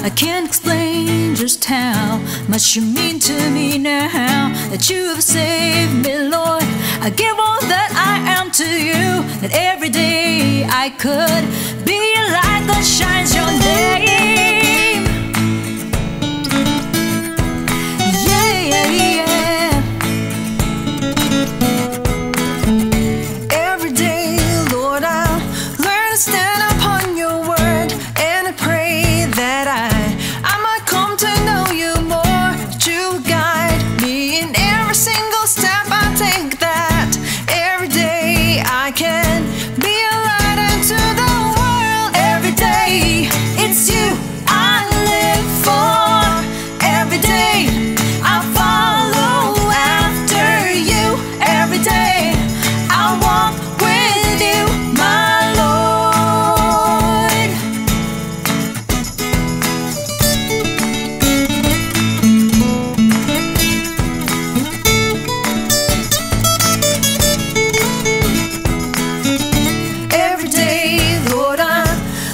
I can't explain just how much you mean to me now that you have saved me, Lord. I give all that I am to you, that every day I could be a light that shines your name. Yeah, yeah, yeah. Every day, Lord, I'll learn to stand upon your word, and I pray that I might come to know you more, that you guide me in every single step I take, that every day I can be a light into the world. Every day it's you I live for. Every day I follow after you. Every day I walk with you, my Lord. Every day, Lord, I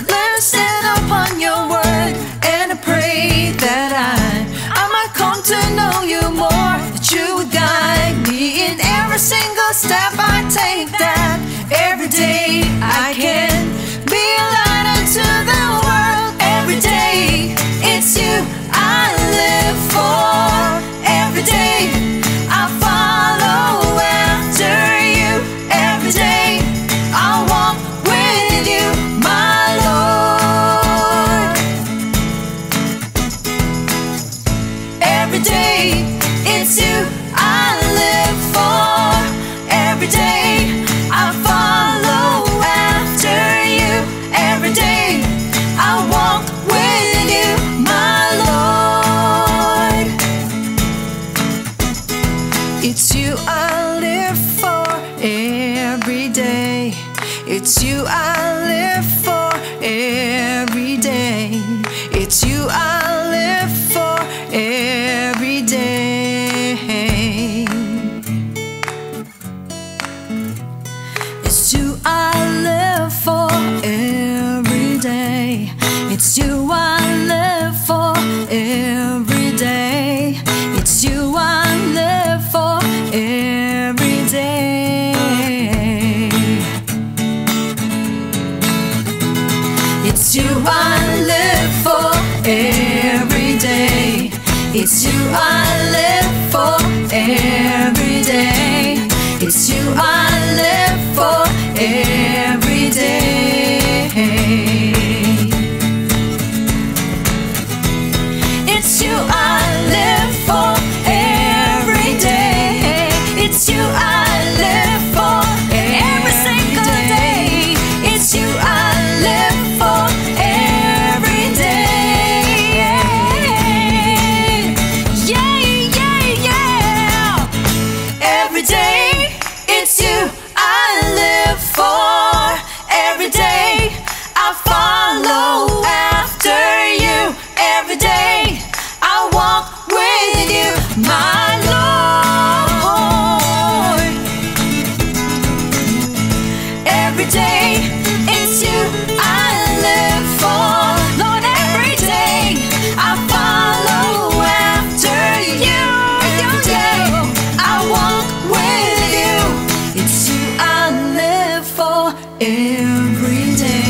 learn to stand upon your word, and I pray that I might come to know you more, that you would guide me in every single step I take, that every day I can be a light unto the world. Every day it's you I live for. Every day I follow after you. Every day I walk with you, my Lord. Every day it's you I live for. Every day I follow after you. Every day I walk with you, my Lord. It's you I live for every day. It's you I live for every day. It's you I live for every day. It's you I live for every day. It's you I live for every day. It's you I live for every day. It's you I live for every day. It's you I live for every day. It's you I live for every day. It's you I live for every day. It's you I live for every single day. It's you I live for every day. Yeah, yeah, yeah. Every day it's you I live for. Every day I follow after you. Every day I walk with you, my Lord. Every day it's you I live for. Lord, every day I follow after you. Every day I walk with you. It's you I live for every day.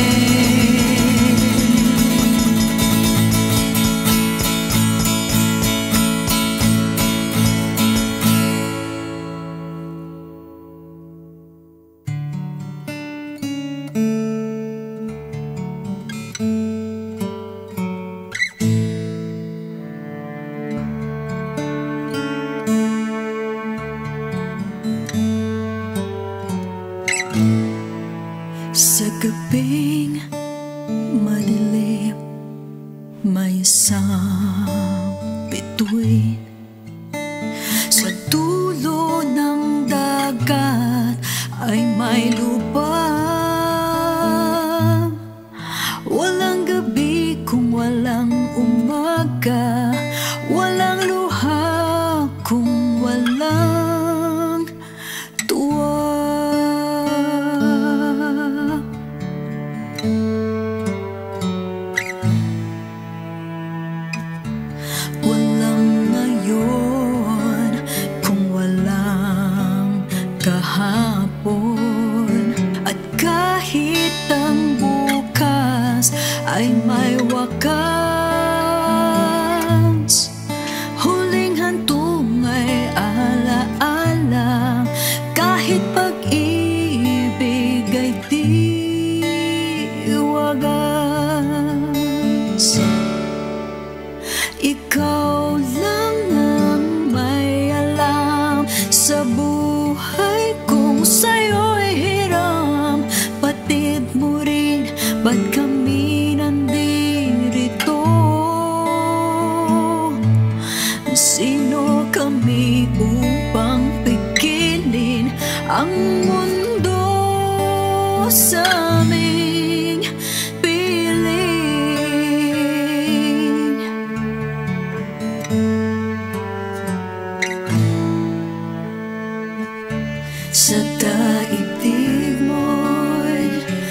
Sa gabing madilim, may isang bituin sa dulo ng dagat ay may lubang. Walang gabi kung walang umaga, walang luha kung walang tuwa. kahapon. At kahit ang bukas ay may wakas, huling hantong ay alaala. Kahit pag-ibig ay di wagas, ikaw lang ang may alam sa buhay kung sa'yo'y hiram. Batid mo rin, ba't kami nandirito? Sino kami upang pigilin ang mundo sa aming piling? Sa daigdig mo'y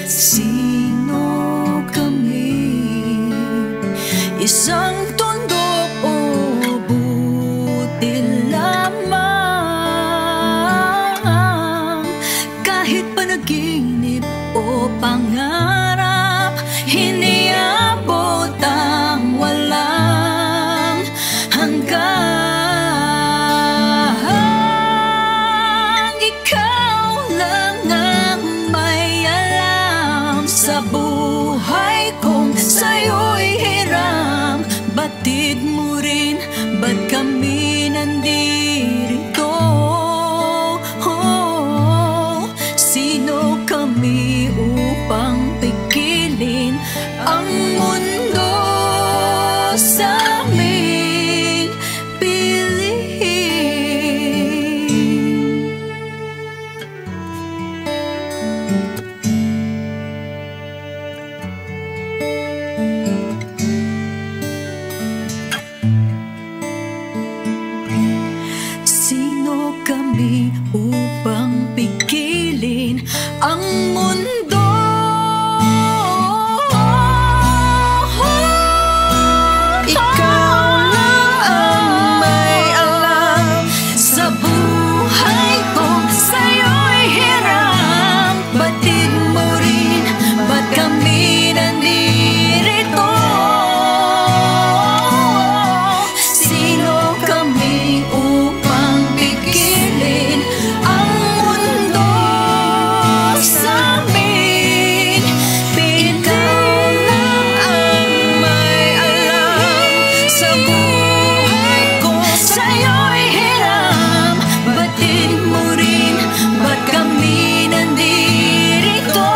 sino kami? Isang tundok o butil lamang? Kahit panaginip o pangarap, hiniabot ang walang hanggan. Ikaw lang ang may alam sa buhay kung sa'yo'y hiram. Batid mo rin, ba't kami nandirito? Sino kami upang pigilin ang mundo sa aming piling? Sino kami upang pigilin ang mundo? Ikaw lang ang may alam sa buhay kung sa'yo'y hiram. Batid mo rin, ba't kami nandirito? Sino kami upang pigilin ang mundo sa aming piling? Ikaw lang ang may alam sa buhay kung sa'yo'y hiram. Batid mo rin, ba't kami nandirito?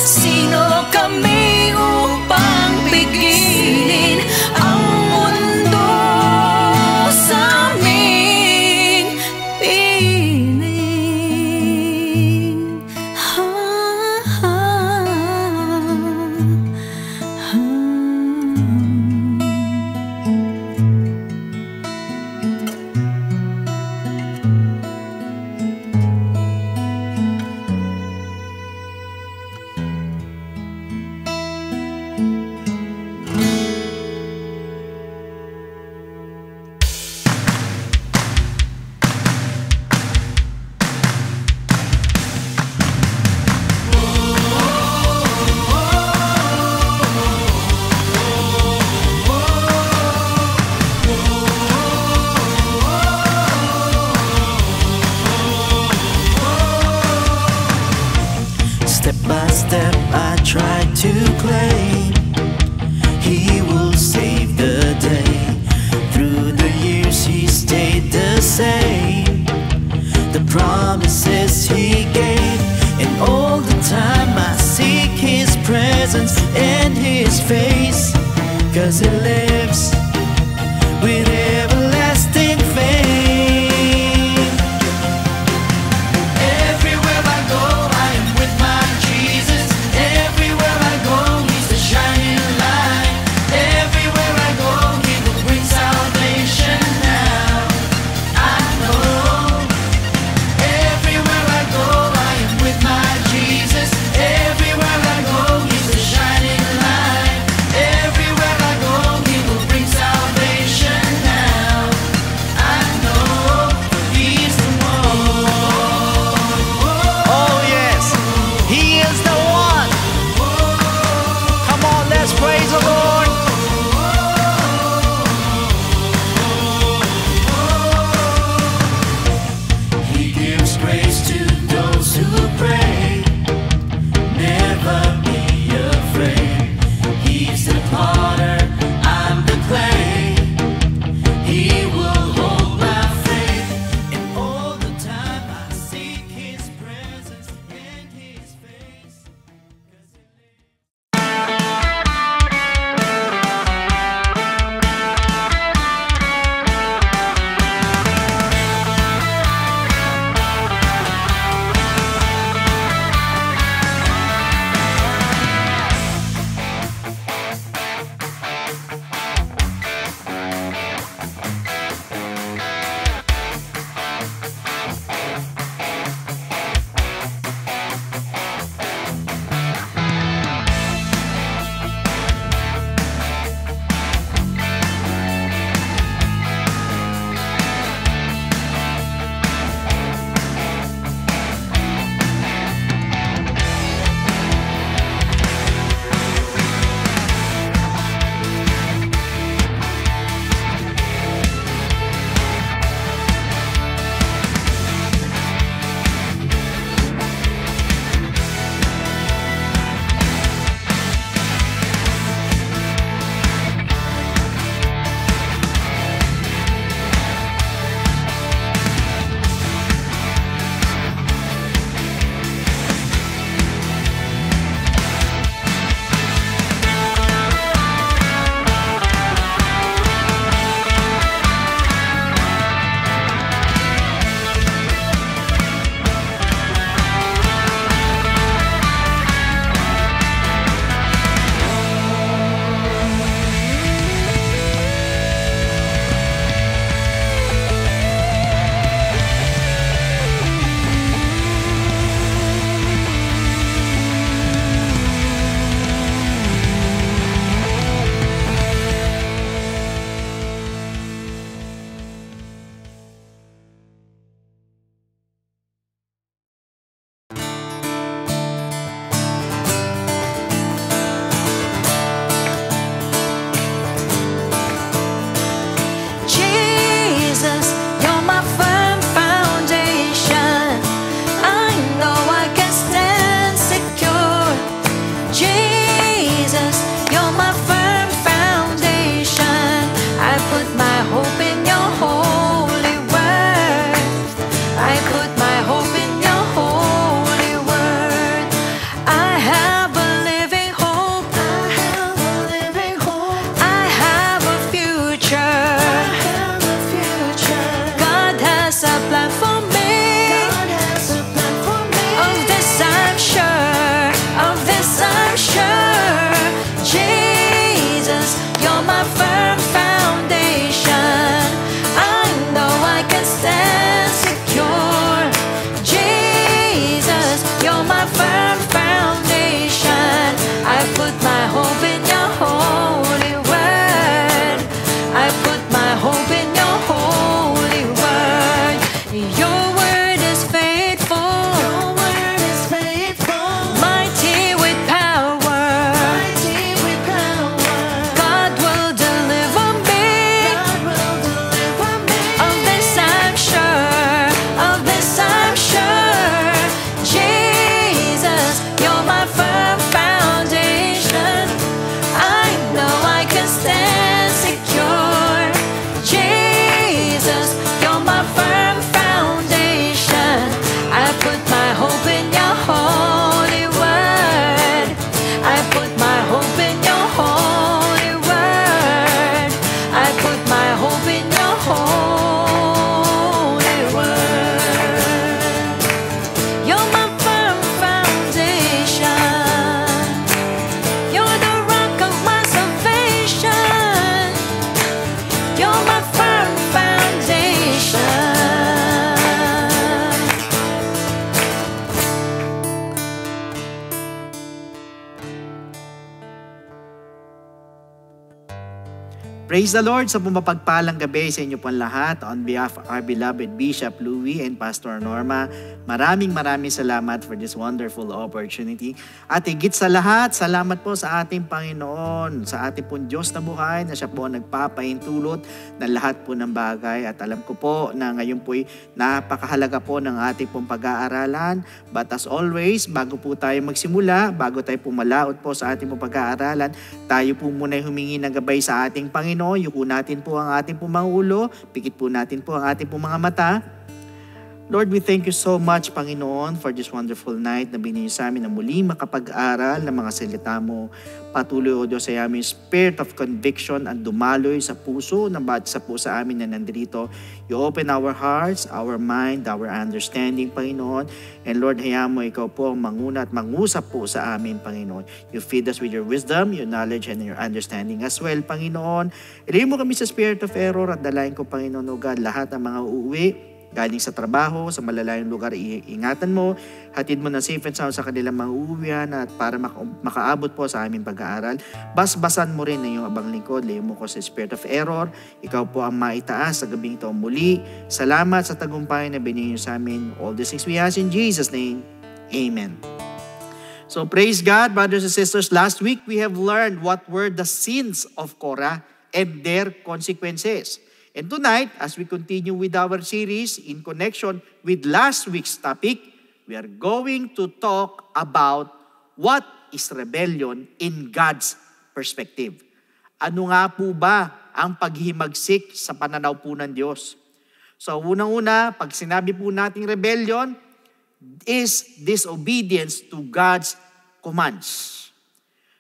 Sino kami upang pigilin ang mundo sa aming piling? Step by step I tried to claim He will save the day. Through the years He stayed the same. The promises He gave, and all the time I seek His presence and His face, 'cause He lives with everlasting fame. Everywhere I go I am with my Jesus. Everywhere I go He's the shining light. Everywhere I go He will bring salvation now. I know. Everywhere I go I am with my Jesus. Everywhere I go He's the shining light. Everywhere I go He will bring Praise the Lord sa pumapagpalang gabi sa inyo pong lahat. On behalf of our beloved Bishop Louie and Pastor Norma, maraming salamat for this wonderful opportunity. At higit sa lahat, salamat po sa ating Panginoon, sa ating pong Diyos na buhay na siya po nagpapahintulot ng lahat po ng bagay. At alam ko po na ngayon po'y napakahalaga po ng ating pong pag-aaralan. But as always, bago po tayo magsimula, bago tayo pumalaot po sa ating pong pag-aaralan, tayo po muna humingi ng gabay sa ating Panginoon. Yuko natin po ang ating pong mga ulo, pikit po natin po ang ating pong mga mata. Lord, we thank you so much, Panginoon, for this wonderful night na binigay sa amin na muli makapag-aral ng mga salita mo. Patuloy, O Diyos, sa aming spirit of conviction ang dumaloy sa puso ng bawat isa po sa amin na nandito. You open our hearts, our mind, our understanding, Panginoon. And Lord, hayaan mo ikaw po ang manguna at mangusap po sa amin, Panginoon. You feed us with your wisdom, your knowledge, and your understanding as well, Panginoon. Ilagay mo kami sa spirit of error at dalayan ko, Panginoon, O God, lahat ng mga uuwi galing sa trabaho, sa malalayong lugar, ingatan mo, hatid mo ng safe and sound sa kanilang mga uuwihan at para makaabot po sa aming pag-aaral. Basbasan mo rin na yung abang lingkod, liyo mo ko sa spirit of error. Ikaw po ang maitaas sa gabing ito muli. Salamat sa tagumpay na binigay sa amin. All these things we ask in Jesus' name. Amen. So praise God, brothers and sisters. Last week we have learned what were the sins of Korah and their consequences. And tonight, as we continue with our series in connection with last week's topic, we are going to talk about what is rebellion in God's perspective. Ano nga po ba ang paghihimagsik sa pananaw po ng Diyos? So unang-una, pag sinabi po nating rebellion, is disobedience to God's commands.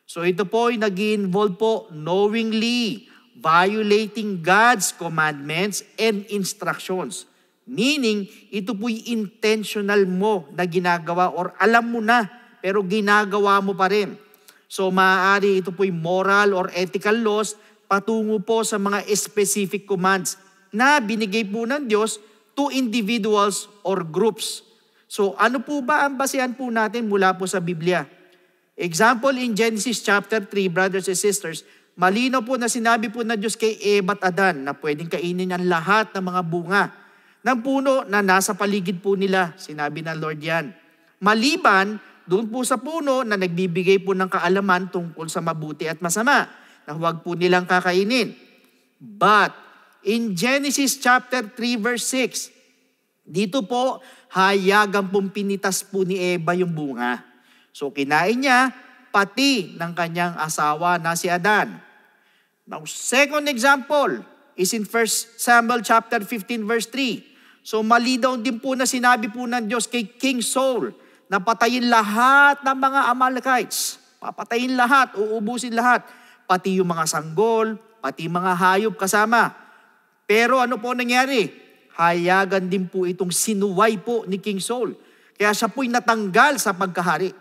So ito po ay nag-involve po knowingly violating God's commandments and instructions. Meaning, ito po'y intentional mo na ginagawa or alam mo na, pero ginagawa mo pa rin. So, maaari ito po'y moral or ethical laws patungo po sa mga specific commands na binigay po ng Diyos to individuals or groups. So, ano po ba ang basehan po natin mula po sa Biblia? Example in Genesis chapter 3, brothers and sisters, malinaw po na sinabi po na Diyos kay Eva at Adan na pwedeng kainin ang lahat ng mga bunga ng puno na nasa paligid po nila. Sinabi ng Lord yan. Maliban doon po sa puno na nagbibigay po ng kaalaman tungkol sa mabuti at masama na huwag po nilang kakainin. But in Genesis chapter 3 verse 6, dito po hayagan pong pinitas po ni Eva yung bunga. So kinain niya pati ng kanyang asawa na si Adan. Now, second example is in 1 Samuel chapter 15 verse 3. So mali daw din po na sinabi po ng Diyos kay King Saul na patayin lahat ng mga Amalekites. Papatayin lahat, uubusin lahat. Pati yung mga sanggol, pati mga hayop kasama. Pero ano po nangyari? Hayagan din po itong sinuway po ni King Saul. Kaya siya po'y natanggal sa pagkahari.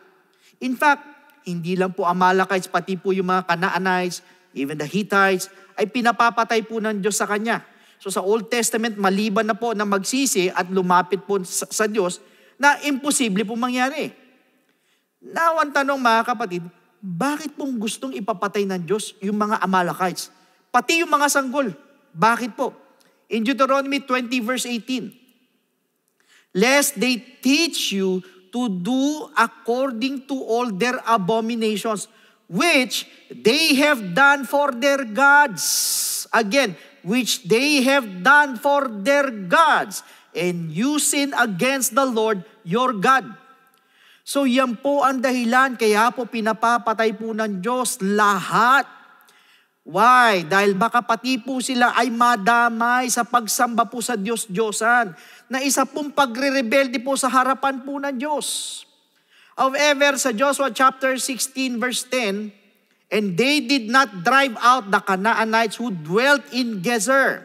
In fact, hindi lang po Amalekites, pati po yung mga Canaanites, even the Hittites, ay pinapapatay po ng Diyos sa kanya. So sa Old Testament, maliban na po na magsisi at lumapit po sa Diyos, na imposible po mangyari. Now, ang tanong mga kapatid, bakit pong gustong ipapatay ng Diyos yung mga Amalekites? Pati yung mga sanggol. Bakit po? In Deuteronomy 20 verse 18, lest they teach you to do according to all their abominations, which they have done for their gods. Again, which they have done for their gods. And you sin against the Lord your God. So yan po ang dahilan, kaya po pinapapatay po ng Diyos lahat. Why? Dahil baka pati po sila ay madamay sa pagsamba po sa Diyos-Diyosan, na isa pong pagre-rebelde po sa harapan po ng Diyos. However, sa Joshua chapter 16 verse 10, and they did not drive out the Canaanites who dwelt in Gezer,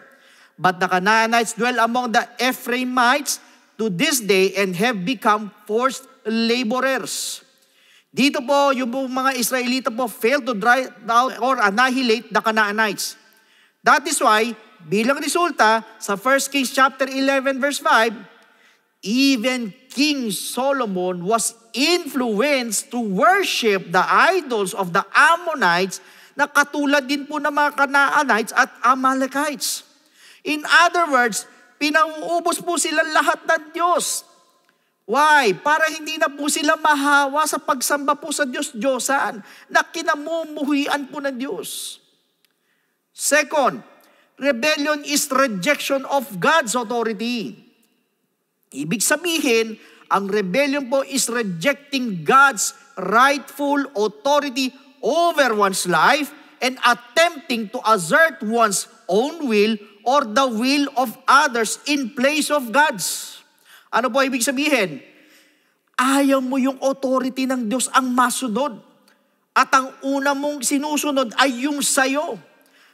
but the Canaanites dwell among the Ephraimites to this day and have become forced laborers. Dito po, yung mga Israelita po failed to drive out or annihilate the Canaanites. That is why, bilang resulta, sa 1 Kings chapter 11 verse 5, even King Solomon was influenced to worship the idols of the Ammonites na katulad din po ng mga Canaanites at Amalekites. In other words, pinauubos po sila lahat ng Diyos. Why? Para hindi na po sila mahawa sa pagsamba po sa Diyos-Diyosan na kinamumuhian po ng Diyos. Second, rebellion is rejection of God's authority. Ibig sabihin, ang rebellion po is rejecting God's rightful authority over one's life and attempting to assert one's own will or the will of others in place of God's. Ano po ibig sabihin? Ayaw mo yung authority ng Diyos ang masunod. At ang una mong sinusunod ay yung sayo.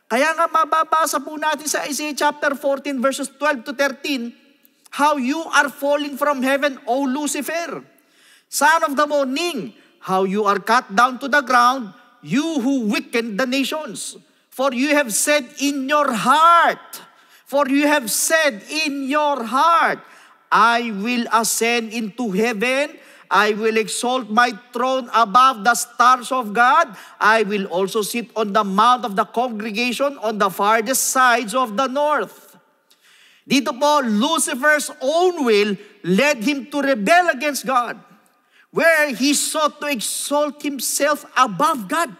Kaya nga mababasa po natin sa Isaiah chapter 14 verses 12 to 13, how you are falling from heaven, O Lucifer, son of the morning, how you are cut down to the ground, you who weaken the nations. For you have said in your heart, I will ascend into heaven, I will exalt my throne above the stars of God, I will also sit on the mount of the congregation on the farthest sides of the north. Dito po, Lucifer's own will led him to rebel against God, where he sought to exalt himself above God.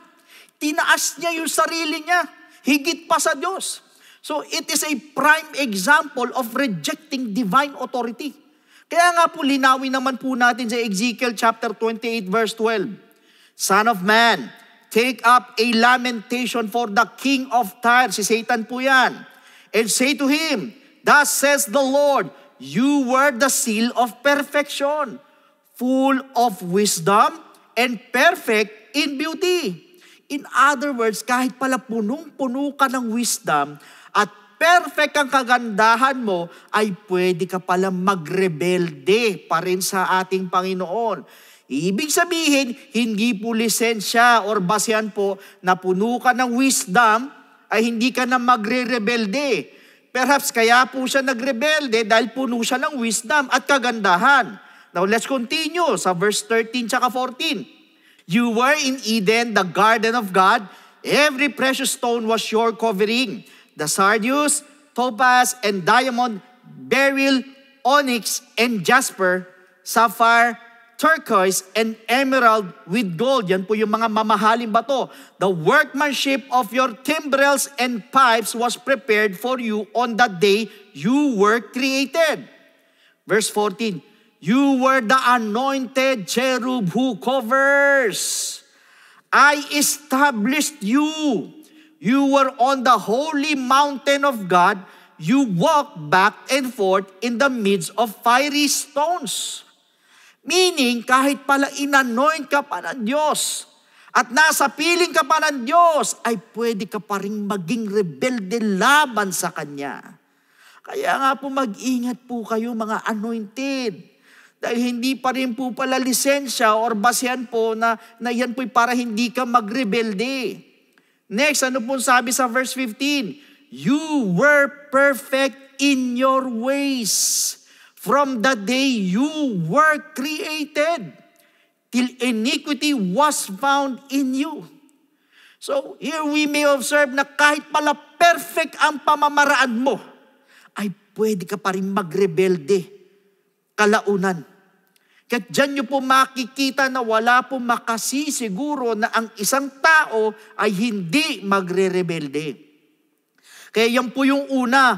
Tinaas niya yung sarili niya, higit pa sa Diyos. So it is a prime example of rejecting divine authority. Kaya nga po linawin naman po natin sa Ezekiel chapter 28 verse 12. Son of man, take up a lamentation for the king of Tyre. Si Satan po yan. And say to him, thus says the Lord, you were the seal of perfection, full of wisdom and perfect in beauty. In other words, kahit pala punong-puno ka ng wisdom at perfect ang kagandahan mo, ay pwede ka pala magrebelde pa rin sa ating Panginoon. Ibig sabihin, hindi po lisensya or basehan po na puno ka ng wisdom, ay hindi ka na magre-rebelde. Perhaps kaya po siya nagrebelde dahil puno siya ng wisdom at kagandahan. Now let's continue sa verse 13 tsaka 14. You were in Eden, the garden of God. Every precious stone was your covering. The sardius, topaz, and diamond, beryl, onyx, and jasper, sapphire, turquoise, and emerald with gold. Yan po yung mga mamahaling bato. The workmanship of your timbrels and pipes was prepared for you on the day you were created. Verse 14, you were the anointed cherub who covers. I established you. You were on the holy mountain of God. You walked back and forth in the midst of fiery stones. Meaning, kahit pala inanoint ka pa ng Diyos at nasa piling ka pa ng Diyos, ay pwede ka pa rin maging rebelde laban sa Kanya. Kaya nga po mag-ingat po kayo mga anointed. Dahil hindi pa rin po pala lisensya or basehan po na yan po'y para hindi ka magrebelde. Next, ano po sabi sa verse 15? You were perfect in your ways from the day you were created till iniquity was found in you. So here we may observe na kahit pala perfect ang pamamaraan mo, ay pwede ka pa rin magrebelde kalaunan. Kaya dyan nyo po makikita na wala po makasisiguro na ang isang tao ay hindi magre-rebelde. Kaya yan po yung una,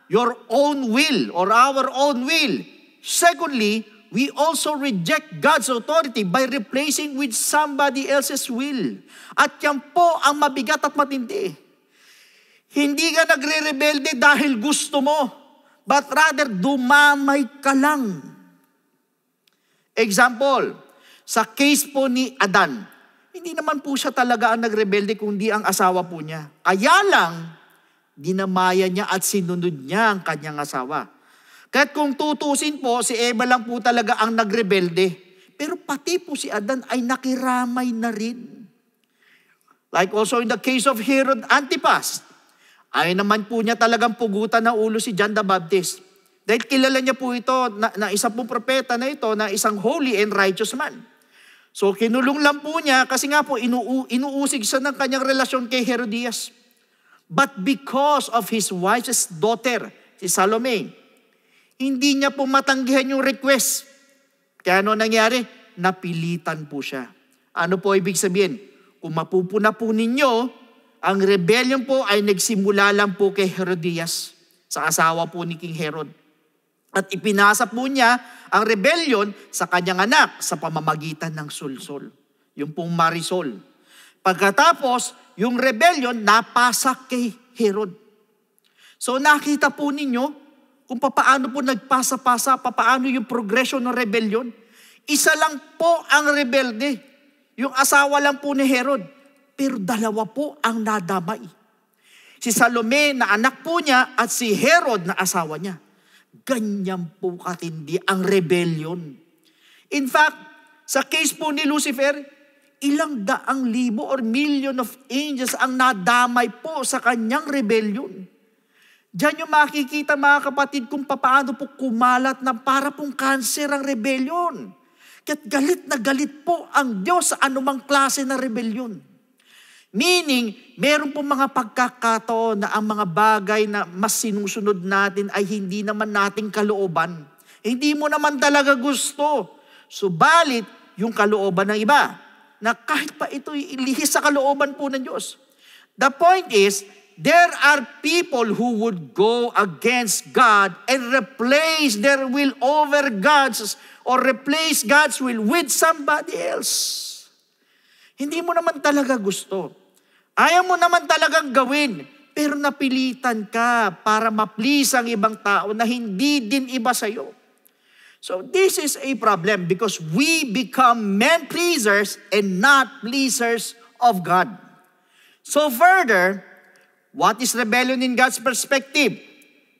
your own will or our own will. Secondly, we also reject God's authority by replacing with somebody else's will. At yan po ang mabigat at matindi. Hindi ka nagre-rebelde dahil gusto mo, but rather dumamay ka lang. Example, sa case po ni Adan, hindi naman po siya talaga ang nagrebelde kundi ang asawa po niya. Kaya lang, dinamaya niya at sinunod niya ang kanyang asawa. Kahit kung tutusin po, si Eva lang po talaga ang nagrebelde. Pero pati po si Adan ay nakiramay na rin. Like also in the case of Herod Antipas, ay naman po niya talagang pugutan ng ulo si John the Baptist. Dahil kilala niya po ito na isa pong propeta na ito na isang holy and righteous man. So kinulong lang po niya kasi nga po inuusig siya ng kanyang relasyon kay Herodias. But because of his wife's daughter, si Salome, hindi niya po matanggihan yung request. Kaya ano nangyari? Napilitan po siya. Ano po ibig sabihin? Kung mapupuna po ninyo, ang rebellion po ay nagsimula lang po kay Herodias, sa asawa po ni King Herod. At ipinasa po niya ang rebellion sa kanyang anak sa pamamagitan ng sulsol, yung pong Marisol. Pagkatapos, yung rebellion napasa kay Herod. So nakita po ninyo kung paano po nagpasa-pasa, paano yung progression ng rebellion. Isa lang po ang rebelde, yung asawa lang po ni Herod, pero dalawa po ang nadamay. Si Salome na anak po niya at si Herod na asawa niya. Ganyan po katindi ang rebellion. In fact, sa case po ni Lucifer, ilang daang libo or million of angels ang nadamay po sa kanyang rebellion. Diyan yung makikita mga kapatid kung paano po kumalat na para pong cancer ang rebellion. Kaya't galit na galit po ang Diyos sa anumang klase na rebellion. Meaning, meron po mga pagkakataon na ang mga bagay na mas sinusunod natin ay hindi naman nating kalooban. Hindi mo naman talaga gusto. Subalit, yung kalooban ng iba, na kahit pa ito ilihis sa kalooban po ng Diyos. The point is, there are people who would go against God and replace their will over God's or replace God's will with somebody else. Hindi mo naman talaga gusto. Ayaw mo naman talagang gawin, pero napilitan ka para ma-please ang ibang tao na hindi din iba sa'yo. So this is a problem because we become men-pleasers and not pleasers of God. So further, what is rebellion in God's perspective?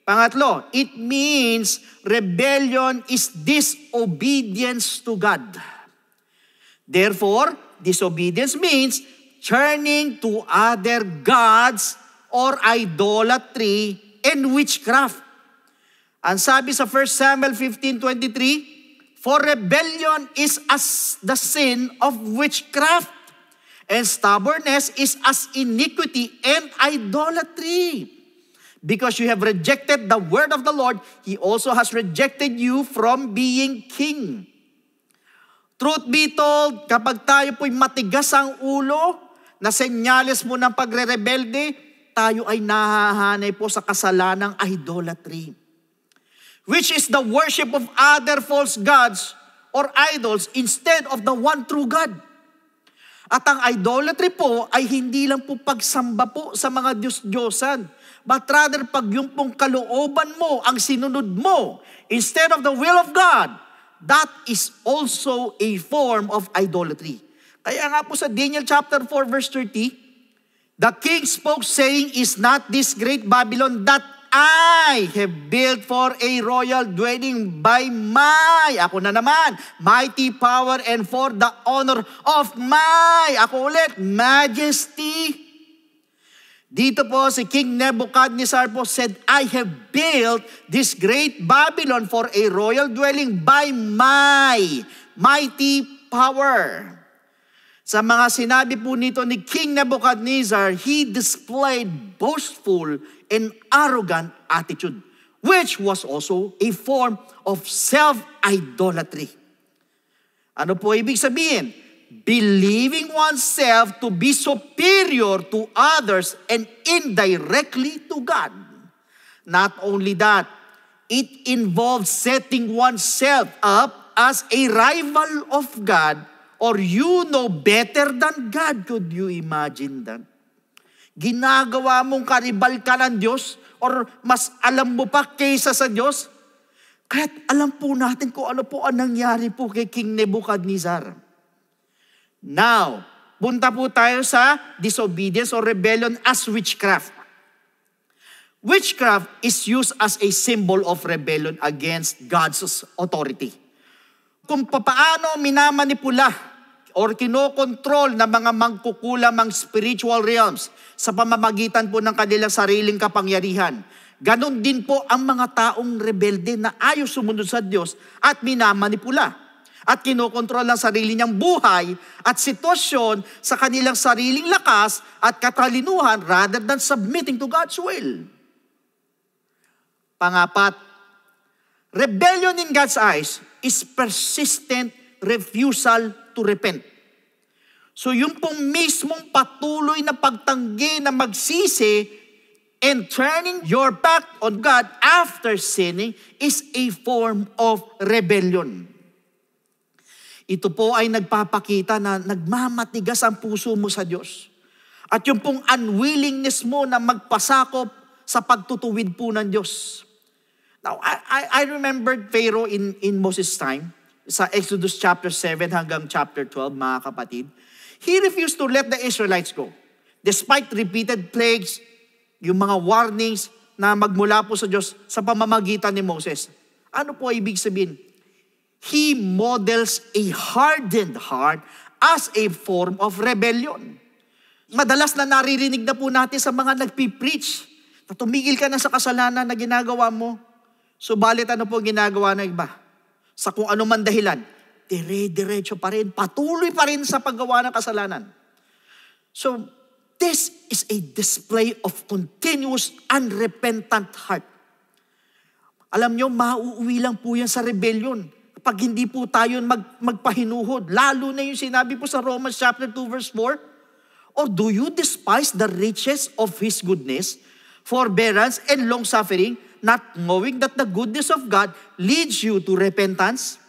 Pangatlo, it means rebellion is disobedience to God. Therefore, disobedience means turning to other gods or idolatry and witchcraft. Ang sabi sa 1 Samuel 15:23, for rebellion is as the sin of witchcraft, and stubbornness is as iniquity and idolatry. Because you have rejected the word of the Lord, He also has rejected you from being king. Truth be told, kapag tayo po'y matigas ang ulo, na senyales mo ng pagre-rebelde, tayo ay nahahanay po sa kasalanang idolatry, which is the worship of other false gods or idols instead of the one true God. At ang idolatry po ay hindi lang po pagsamba po sa mga Diyos-Diyosan, but rather pag yung pong kalooban mo ang sinunod mo instead of the will of God, that is also a form of idolatry. Kaya nga po sa Daniel chapter 4 verse 30, the king spoke saying, is not this great Babylon that I have built for a royal dwelling by my, ako na naman, mighty power and for the honor of my, ako ulit, majesty. Dito po si King Nebuchadnezzar po said, I have built this great Babylon for a royal dwelling by my mighty power. Sa mga sinabi po nito ni King Nebuchadnezzar, he displayed boastful and arrogant attitude, which was also a form of self-idolatry. Ano po ibig sabihin? Believing oneself to be superior to others and indirectly to God. Not only that, it involves setting oneself up as a rival of God, or you know better than God. Could you imagine that? Ginagawa mong karibal ka ng Diyos or mas alam mo pa kaysa sa Diyos? Kaya't alam po natin kung ano po ang nangyari po kay King Nebuchadnezzar. Now, punta po tayo sa disobedience or rebellion as witchcraft. Witchcraft is used as a symbol of rebellion against God's authority. Kung paano minamanipula or kinokontrol ng mga mangkukulamang spiritual realms sa pamamagitan po ng kanilang sariling kapangyarihan. Ganon din po ang mga taong rebelde na ayaw sumunod sa Diyos at minamanipula. at kinokontrol ang sarili niyang buhay at sitwasyon sa kanilang sariling lakas at katalinuhan rather than submitting to God's will. Pangapat, rebellion in God's eyes is persistent refusal to repent. So yung pong mismong patuloy na pagtanggi na magsisi and turning your back on God after sinning is a form of rebellion. Ito po ay nagpapakita na nagmamatigas ang puso mo sa Diyos. At yung pong unwillingness mo na magpasakop sa pagtutuwid po ng Diyos. Now, I remembered Pharaoh in Moses' time, sa Exodus chapter 7 hanggang chapter 12, mga kapatid. He refused to let the Israelites go. Despite repeated plagues, yung mga warnings na magmula po sa Diyos sa pamamagitan ni Moses. Ano po ibig sabihin? He models a hardened heart as a form of rebellion. Madalas na naririnig na po natin sa mga nagpipreach na tumigil ka na sa kasalanan na ginagawa mo. Subalit ano po ginagawa ng iba? Sa kung ano man dahilan, dire-diretso pa rin, patuloy pa rin sa paggawa ng kasalanan. So, this is a display of continuous unrepentant heart. Alam nyo, mauuwi lang po yan sa rebellion. Pag hindi po tayo magpahinuhod, lalo na yung sinabi po sa Romans chapter 2 verse 4, or do you despise the riches of His goodness, forbearance, and long-suffering, not knowing that the goodness of God leads you to repentance?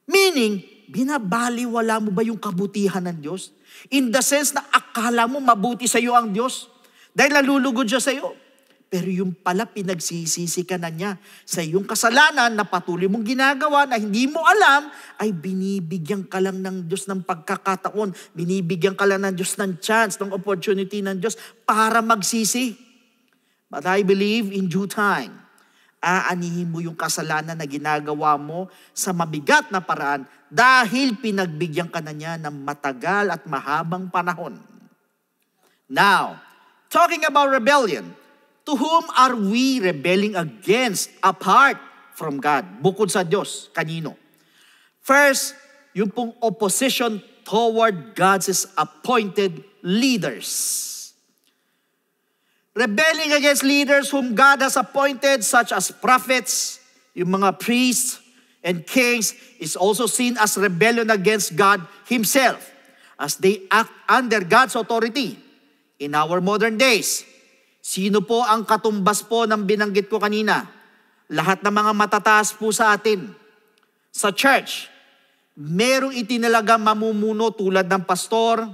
Meaning, binabaliwala mo ba yung kabutihan ng Diyos? In the sense na akala mo mabuti sa iyo ang Diyos dahil nalulugod siya sa iyo. Pero yung pala pinagsisisi ka na niya sa iyong kasalanan na patuloy mong ginagawa na hindi mo alam, ay binibigyan ka lang ng Diyos ng pagkakataon. Binibigyan ka lang ng Diyos ng chance, ng opportunity ng Diyos para magsisi. But I believe in due time, aanihin mo yung kasalanan na ginagawa mo sa mabigat na paraan dahil pinagbigyan ka na niya ng matagal at mahabang panahon. Now, talking about rebellion, to whom are we rebelling against apart from God? Bukod sa Diyos, kanino? First, yung pong opposition toward God's appointed leaders. Rebelling against leaders whom God has appointed, such as prophets, yung mga priests and kings, is also seen as rebellion against God Himself as they act under God's authority. In our modern days, sino po ang katumbas po ng binanggit ko kanina? Lahat ng mga matataas po sa atin. Sa church, merong itinalagang mamumuno tulad ng pastor,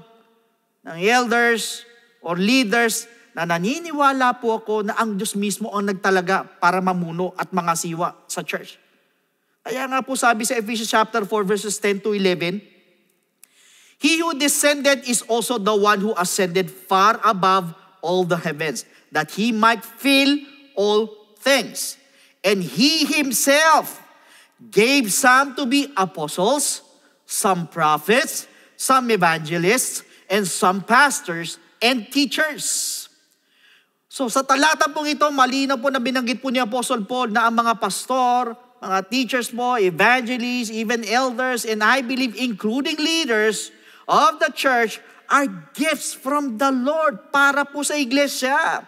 ng elders, or leaders na naniniwala po ako na ang Diyos mismo ang nagtalaga para mamuno at mangasiwa sa church. Kaya nga po sabi sa Ephesians chapter 4 verses 10 to 11, He who descended is also the one who ascended far above all the heavens, that He might fill all things. And He Himself gave some to be apostles, some prophets, some evangelists, and some pastors and teachers. So sa talata pong ito, malinaw po na binanggit po ni Apostle Paul na ang mga pastor, mga teachers po, evangelists, even elders, and I believe including leaders of the church are gifts from the Lord para po sa iglesia.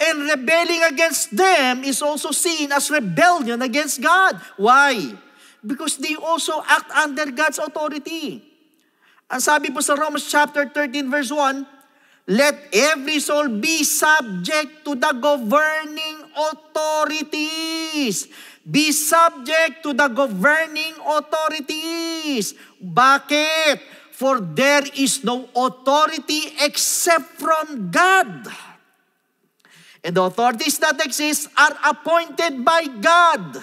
And rebelling against them is also seen as rebellion against God. Why? Because they also act under God's authority. Ang sabi po sa Romans chapter 13 verse 1, let every soul be subject to the governing authorities. Be subject to the governing authorities. Bakit? For there is no authority except from God. And the authorities that exist are appointed by God.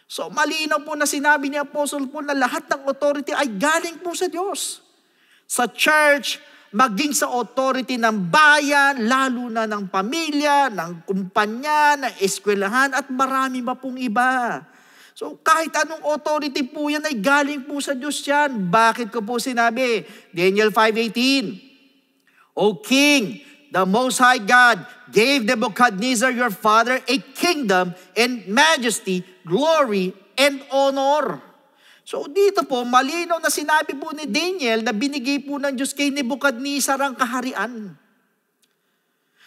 So malinaw po na sinabi ni Apostle Paul na lahat ng authority ay galing po sa Diyos. Sa church, maging sa authority ng bayan, lalo na ng pamilya, ng kumpanya, ng eskwelahan, at marami pa pong iba. So kahit anong authority po yan ay galing po sa Diyos yan. Bakit ko po sinabi? Daniel 5:18, O King, the Most High God gave Nebuchadnezzar your father a kingdom and majesty, glory, and honor. So dito po, malinaw na sinabi po ni Daniel na binigay po ng Diyos kay Nebuchadnezzar ang kaharian.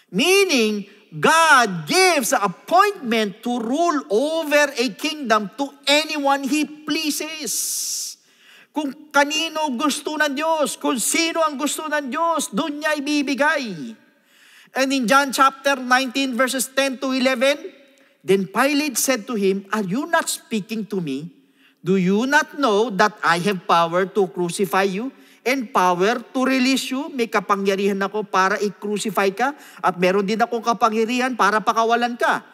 Meaning, God gives an appointment to rule over a kingdom to anyone He pleases. Kung kanino gusto ng Diyos, kung sino ang gusto ng Diyos, doon niya ibibigay. And in John chapter 19 verses 10 to 11, then Pilate said to him, "Are you not speaking to me? Do you not know that I have power to crucify you and power to release you?" May kapangyarihan ako para i-crucify ka at meron din akong kapangyarihan para pakawalan ka.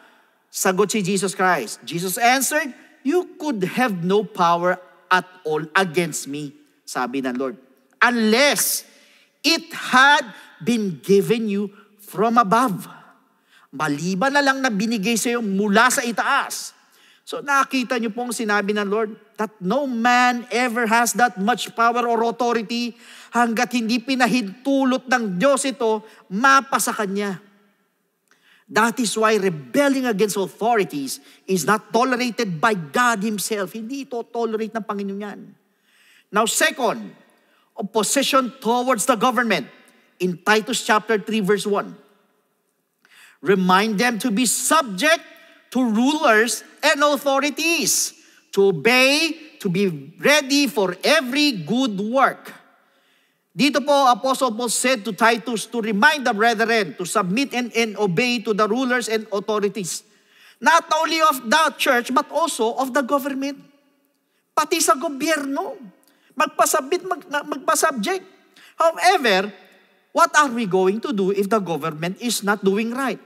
Sagot si Jesus Christ. Jesus answered, "You could have no power at all against me," sabi ng Lord, "unless it had been given you from above." Maliban na lang na binigay sa iyo mula sa itaas. So nakita niyo pong sinabi ng Lord that no man ever has that much power or authority hanggat hindi pinahintulot ng Diyos ito, mapa sa Kanya. That is why rebelling against authorities is not tolerated by God Himself. Hindi ito tolerate ng Panginoon yan. Now second, opposition towards the government. In Titus chapter 3 verse 1. Remind them to be subject to rulers and authorities, to obey, to be ready for every good work. Dito po, Apostle Paul said to Titus to remind the brethren to submit and obey to the rulers and authorities. Not only of the church, but also of the government. Pati sa gobyerno. Magpasubject. However, what are we going to do if the government is not doing right?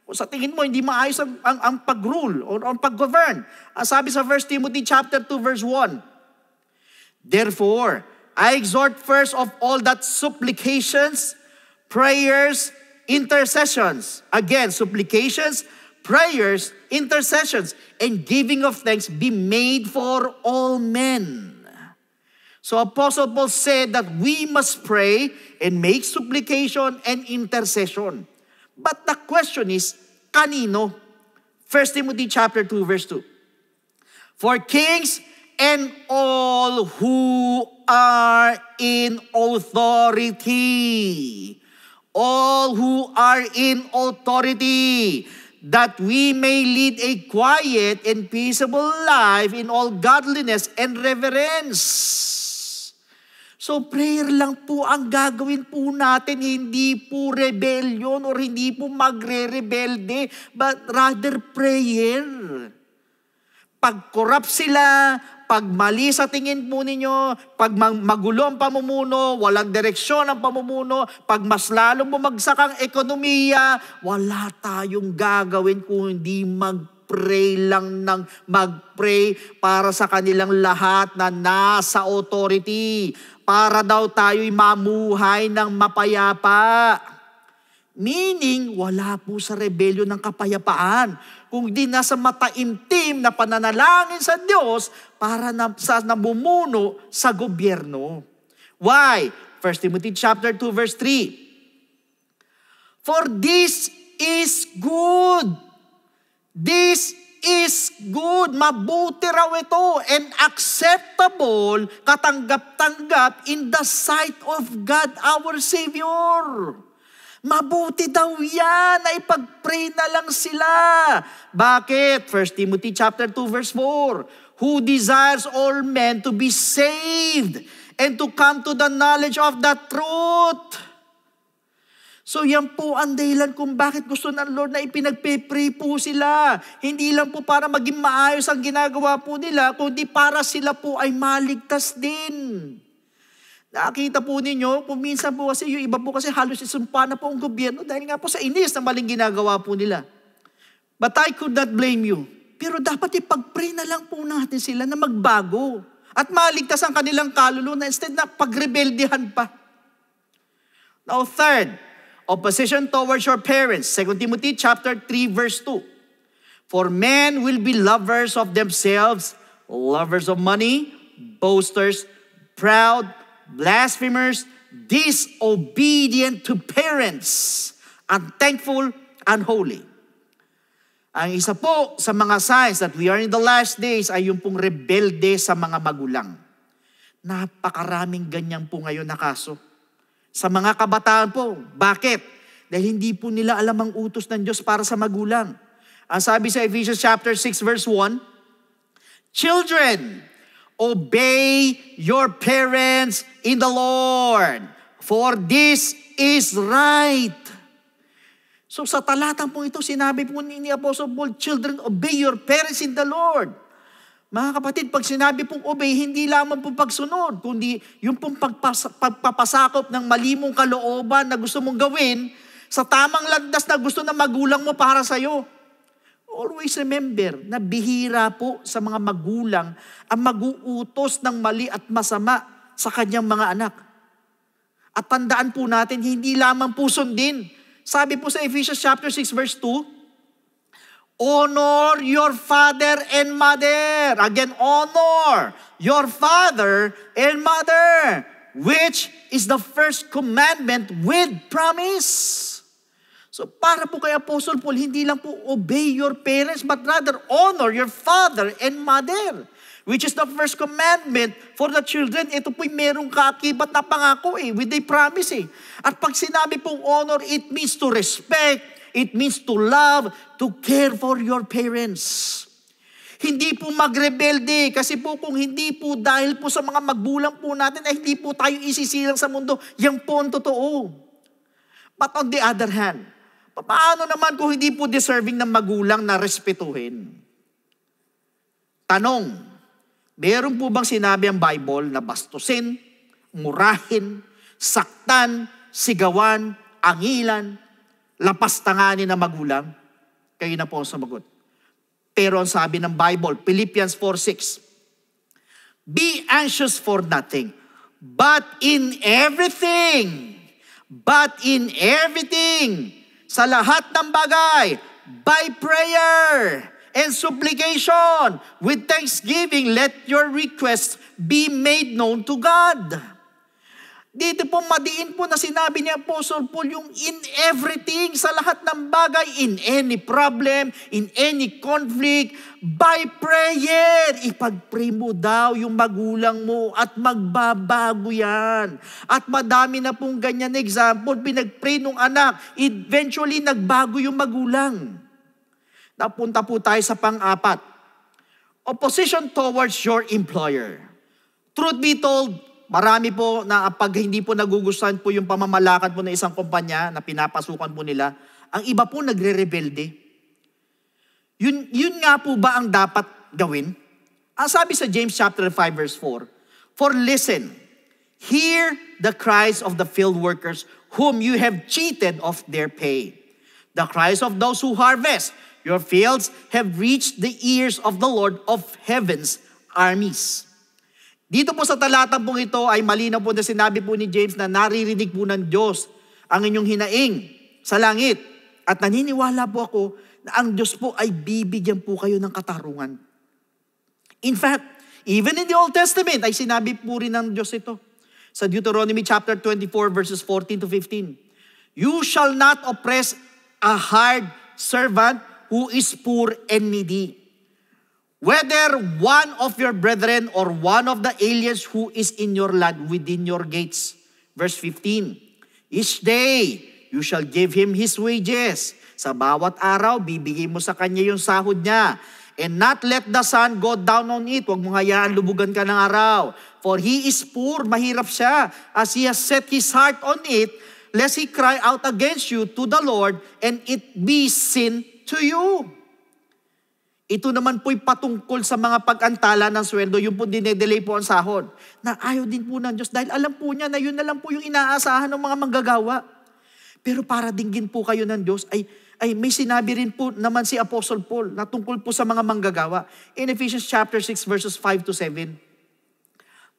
Kung sa tingin mo, hindi maayos ang pag-rule or ang pag-govern. Sabi sa 1 Timothy chapter 2 verse 1, "Therefore, I exhort first of all that supplications, prayers, intercessions." Again, supplications, prayers, intercessions, and giving of thanks be made for all men. So Apostle Paul said that we must pray and make supplication and intercession. But the question is, kanino? 1 Timothy chapter 2 verse 2. "For kings and all who are in authority." All who are in authority, that we may lead a quiet and peaceable life in all godliness and reverence. So prayer lang po ang gagawin po natin, hindi po rebellion or hindi po magre-rebelde, but rather prayer. Pag corrupt sila, pag mali sa tingin po ninyo, pag magulo ang pamumuno, walang direksyon ang pamumuno, pag mas lalong bumagsak ang ekonomiya, wala tayong gagawin kung hindi mag-pray lang ng mag-pray para sa kanilang lahat na nasa authority. Para daw tayo'y mamuhay ng mapayapa. Meaning, wala po sa rebellion ng kapayapaan. Kung di nasa mataimtim na pananalangin sa Diyos para sa namumuno sa gobyerno. Why? 1 Timothy chapter 2 verse 3. "For this is good." This is good. Mabuti raw ito and acceptable, katanggap-tanggap in the sight of God our Savior. Mabuti daw yan na ipag-pray na lang sila. Bakit? 1 Timothy chapter 2 verse 4. "Who desires all men to be saved and to come to the knowledge of the truth." So yan po ang dahilan kung bakit gusto ng Lord na ipinagpe-pray po sila. Hindi lang po para maging maayos ang ginagawa po nila, kundi para sila po ay maligtas din. Nakita po ninyo, kung minsan po kasi yung iba po kasi halos isumpa na po ang gobyerno dahil nga po sa inis na maling ginagawa po nila. But I could not blame you. Pero dapat ipag-pray na lang po natin sila na magbago at maligtas ang kanilang kaluluwa instead na pagrebeldehan pa. Now third, opposition towards your parents. 2 Timothy chapter 3 verse 2. "For men will be lovers of themselves, lovers of money, boasters, proud, blasphemers, disobedient to parents, unthankful, unholy." Ang isa po sa mga signs that we are in the last days ay yung pong rebelde sa mga magulang. Napakaraming ganyan po ngayon na kaso. Sa mga kabataan po. Bakit? Dahil hindi po nila alam ang utos ng Diyos para sa magulang. Ang sabi sa Ephesians chapter 6 verse 1, Children, obey your parents in the Lord, for this is right. So sa talatang po ito, sinabi po ni Apostle Paul, Children, obey your parents in the Lord. Mga kapatid, pag sinabi pong obey, hindi lamang pong pagsunod, kundi yung pong pagpapasakop ng malimong kalooban na gusto mong gawin sa tamang landas na gusto ng magulang mo para sa'yo. Always remember na bihira po sa mga magulang ang mag-uutos ng mali at masama sa kanyang mga anak. At tandaan po natin, hindi lamang po sundin. Sabi po sa Ephesians chapter 6 verse 2, honor your father and mother. Again, honor your father and mother, which is the first commandment with promise. So para po kay Apostle Paul, hindi lang po obey your parents, but rather honor your father and mother, which is the first commandment for the children. Ito po'y merong kaakibat na pangako with a promise At pag sinabi pong honor, it means to respect, it means to love, to care for your parents. Hindi po magrebelde, kasi po kung hindi po dahil po sa mga magulang po natin, ay hindi po tayo isisilang sa mundo. Yan po ang totoo. But on the other hand, paano naman kung hindi po deserving ng magulang na respetuhin? Tanong, meron po bang sinabi ang Bible na bastusin, murahin, saktan, sigawan, angilan, lapastanganin ng magulang? Kayo na po ang sumagot. Pero ang sabi ng Bible, Philippians 4:6, be anxious for nothing, but in everything, sa lahat ng bagay, by prayer and supplication, with thanksgiving, let your requests be made known to God. Dito po madiin po na sinabi ni Apostle Paul yung in everything, sa lahat ng bagay, in any problem, in any conflict, by prayer. Ipag-pray mo daw yung magulang mo at magbabago yan. At madami na pong ganyan na example, pinag-pray nung anak, eventually nagbago yung magulang. Napunta po tayo sa pang-apat. Opposition towards your employer. Truth be told, marami po na pag hindi po nagugustuhan po yung pamamalakad po ng isang kumpanya na pinapasukan po nila, ang iba po nagre-rebelde. Yun nga po ba ang dapat gawin? Ang sabi sa James chapter 5 verse 4, for listen, hear the cries of the field workers whom you have cheated of their pay. The cries of those who harvest your fields have reached the ears of the Lord of heaven's armies. Dito po sa talatang pong ito ay malinaw po na sinabi po ni James na naririnig po ng Diyos ang inyong hinaing sa langit. At naniniwala po ako na ang Diyos po ay bibigyan po kayo ng katarungan. In fact, even in the Old Testament ay sinabi po rin ng Diyos ito. Sa Deuteronomy chapter 24 verses 14 to 15. You shall not oppress a hired servant who is poor and needy. Whether one of your brethren or one of the aliens who is in your land within your gates. Verse 15, each day you shall give him his wages. Sa bawat araw, bibigay mo sa kanya yung sahod niya. And not let the sun go down on it. Huwag mo hayaan lubugan ka ng araw. For he is poor, mahirap siya. As he has set his heart on it, lest he cry out against you to the Lord, and it be sin to you. Ito naman po'y patungkol sa mga pag-antala ng sweldo, yung po dinedelay po ang sahod, na ayaw din po ng Diyos dahil alam po niya na yun na lang po yung inaasahan ng mga manggagawa. Pero para dinggin po kayo ng Diyos, ay may sinabi rin po naman si Apostle Paul na tungkol po sa mga manggagawa. In Ephesians chapter 6 verses 5 to 7,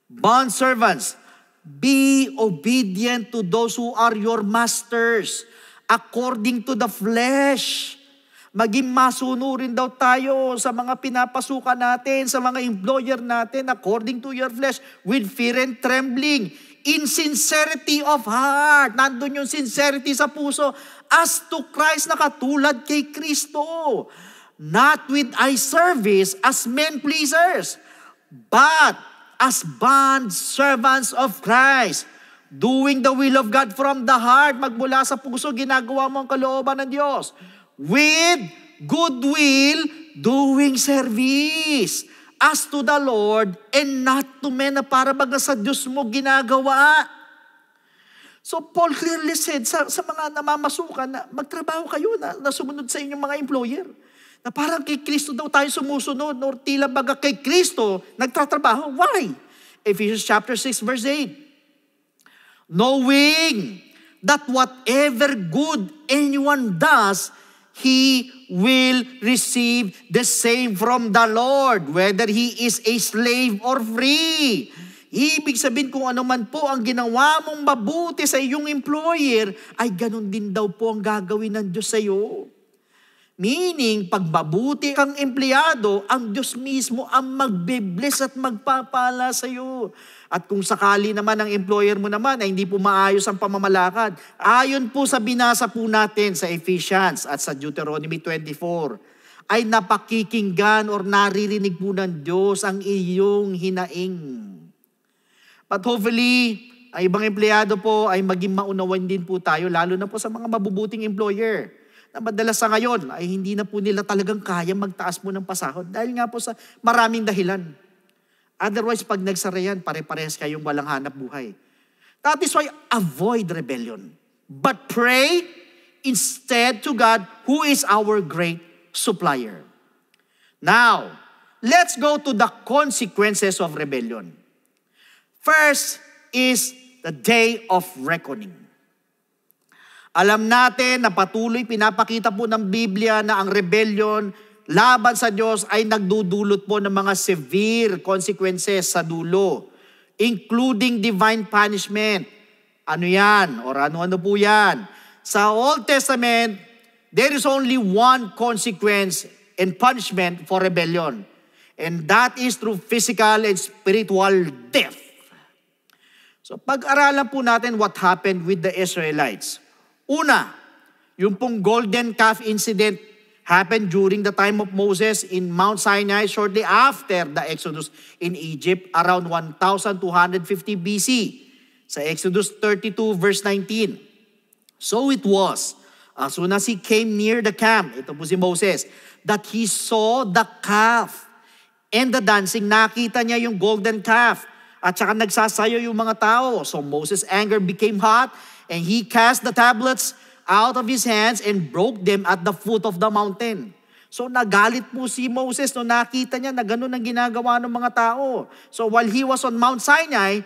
bond servants, be obedient to those who are your masters, according to the flesh. Maging masunurin daw tayo sa mga pinapasukan natin, sa mga employer natin, according to your flesh, with fear and trembling, in sincerity of heart. Nandun yung sincerity sa puso, as to Christ, na katulad kay Kristo. not with eye service as men pleasers, but as bond servants of Christ, doing the will of God from the heart, magmula sa puso, ginagawa mo ang kalooban ng Diyos, with goodwill, doing service, as to the Lord, and not to men, na para baga sa Diyos mo ginagawa. So Paul clearly said sa mga namamasukan na magtrabaho kayo na sumunod sa inyong mga employer. Na parang kay Kristo daw tayo sumusunod, or tila baga kay Kristo nagtatrabaho. Why? Ephesians chapter 6 verse 8. Knowing that whatever good anyone does, he will receive the same from the Lord, whether he is a slave or free. Ibig sabihin, kung ano man po ang ginawa mong mabuti sa iyong employer, ay ganun din daw po ang gagawin ng Diyos sa iyo. Meaning, pag mabuti kang empleyado, ang Diyos mismo ang magbe-bless at magpapala sa iyo. At kung sakali naman ang employer mo naman ay hindi po maayos ang pamamalakad, ayon po sa binasa po natin sa Ephesians at sa Deuteronomy 24, ay napakikinggan or naririnig po ng Diyos ang iyong hinaing. But hopefully, ay ibang empleyado po ay maging maunawan din po tayo, lalo na po sa mga mabubuting employer, na madalas sa ngayon ay hindi na po nila talagang kaya magtaas po ng pasahod dahil nga po sa maraming dahilan. Otherwise, pag nagsara yan, pare-parehas kayong walang hanap buhay. That is why avoid rebellion. But pray instead to God, who is our great supplier. Now, let's go to the consequences of rebellion. First is the day of reckoning. Alam natin na patuloy pinapakita po ng Biblia na ang rebellion laban sa Diyos ay nagdudulot po ng mga severe consequences sa dulo, including divine punishment. Ano yan? Or ano po yan? Sa Old Testament, there is only one consequence and punishment for rebellion, and that is through physical and spiritual death. So pag-aralan po natin what happened with the Israelites. Una, yung pong golden calf incident happened during the time of Moses in Mount Sinai shortly after the Exodus in Egypt around 1250 BC. Sa Exodus 32 verse 19. So it was, as soon as he came near the camp, ito po si Moses, that he saw the calf and the dancing. Nakita niya yung golden calf at saka nagsasayo yung mga tao. So Moses' anger became hot, and he cast the tablets out of his hands and broke them at the foot of the mountain. So nagalit po si Moses no nakita niya na ganun ang ginagawa ng mga tao. So while he was on Mount Sinai,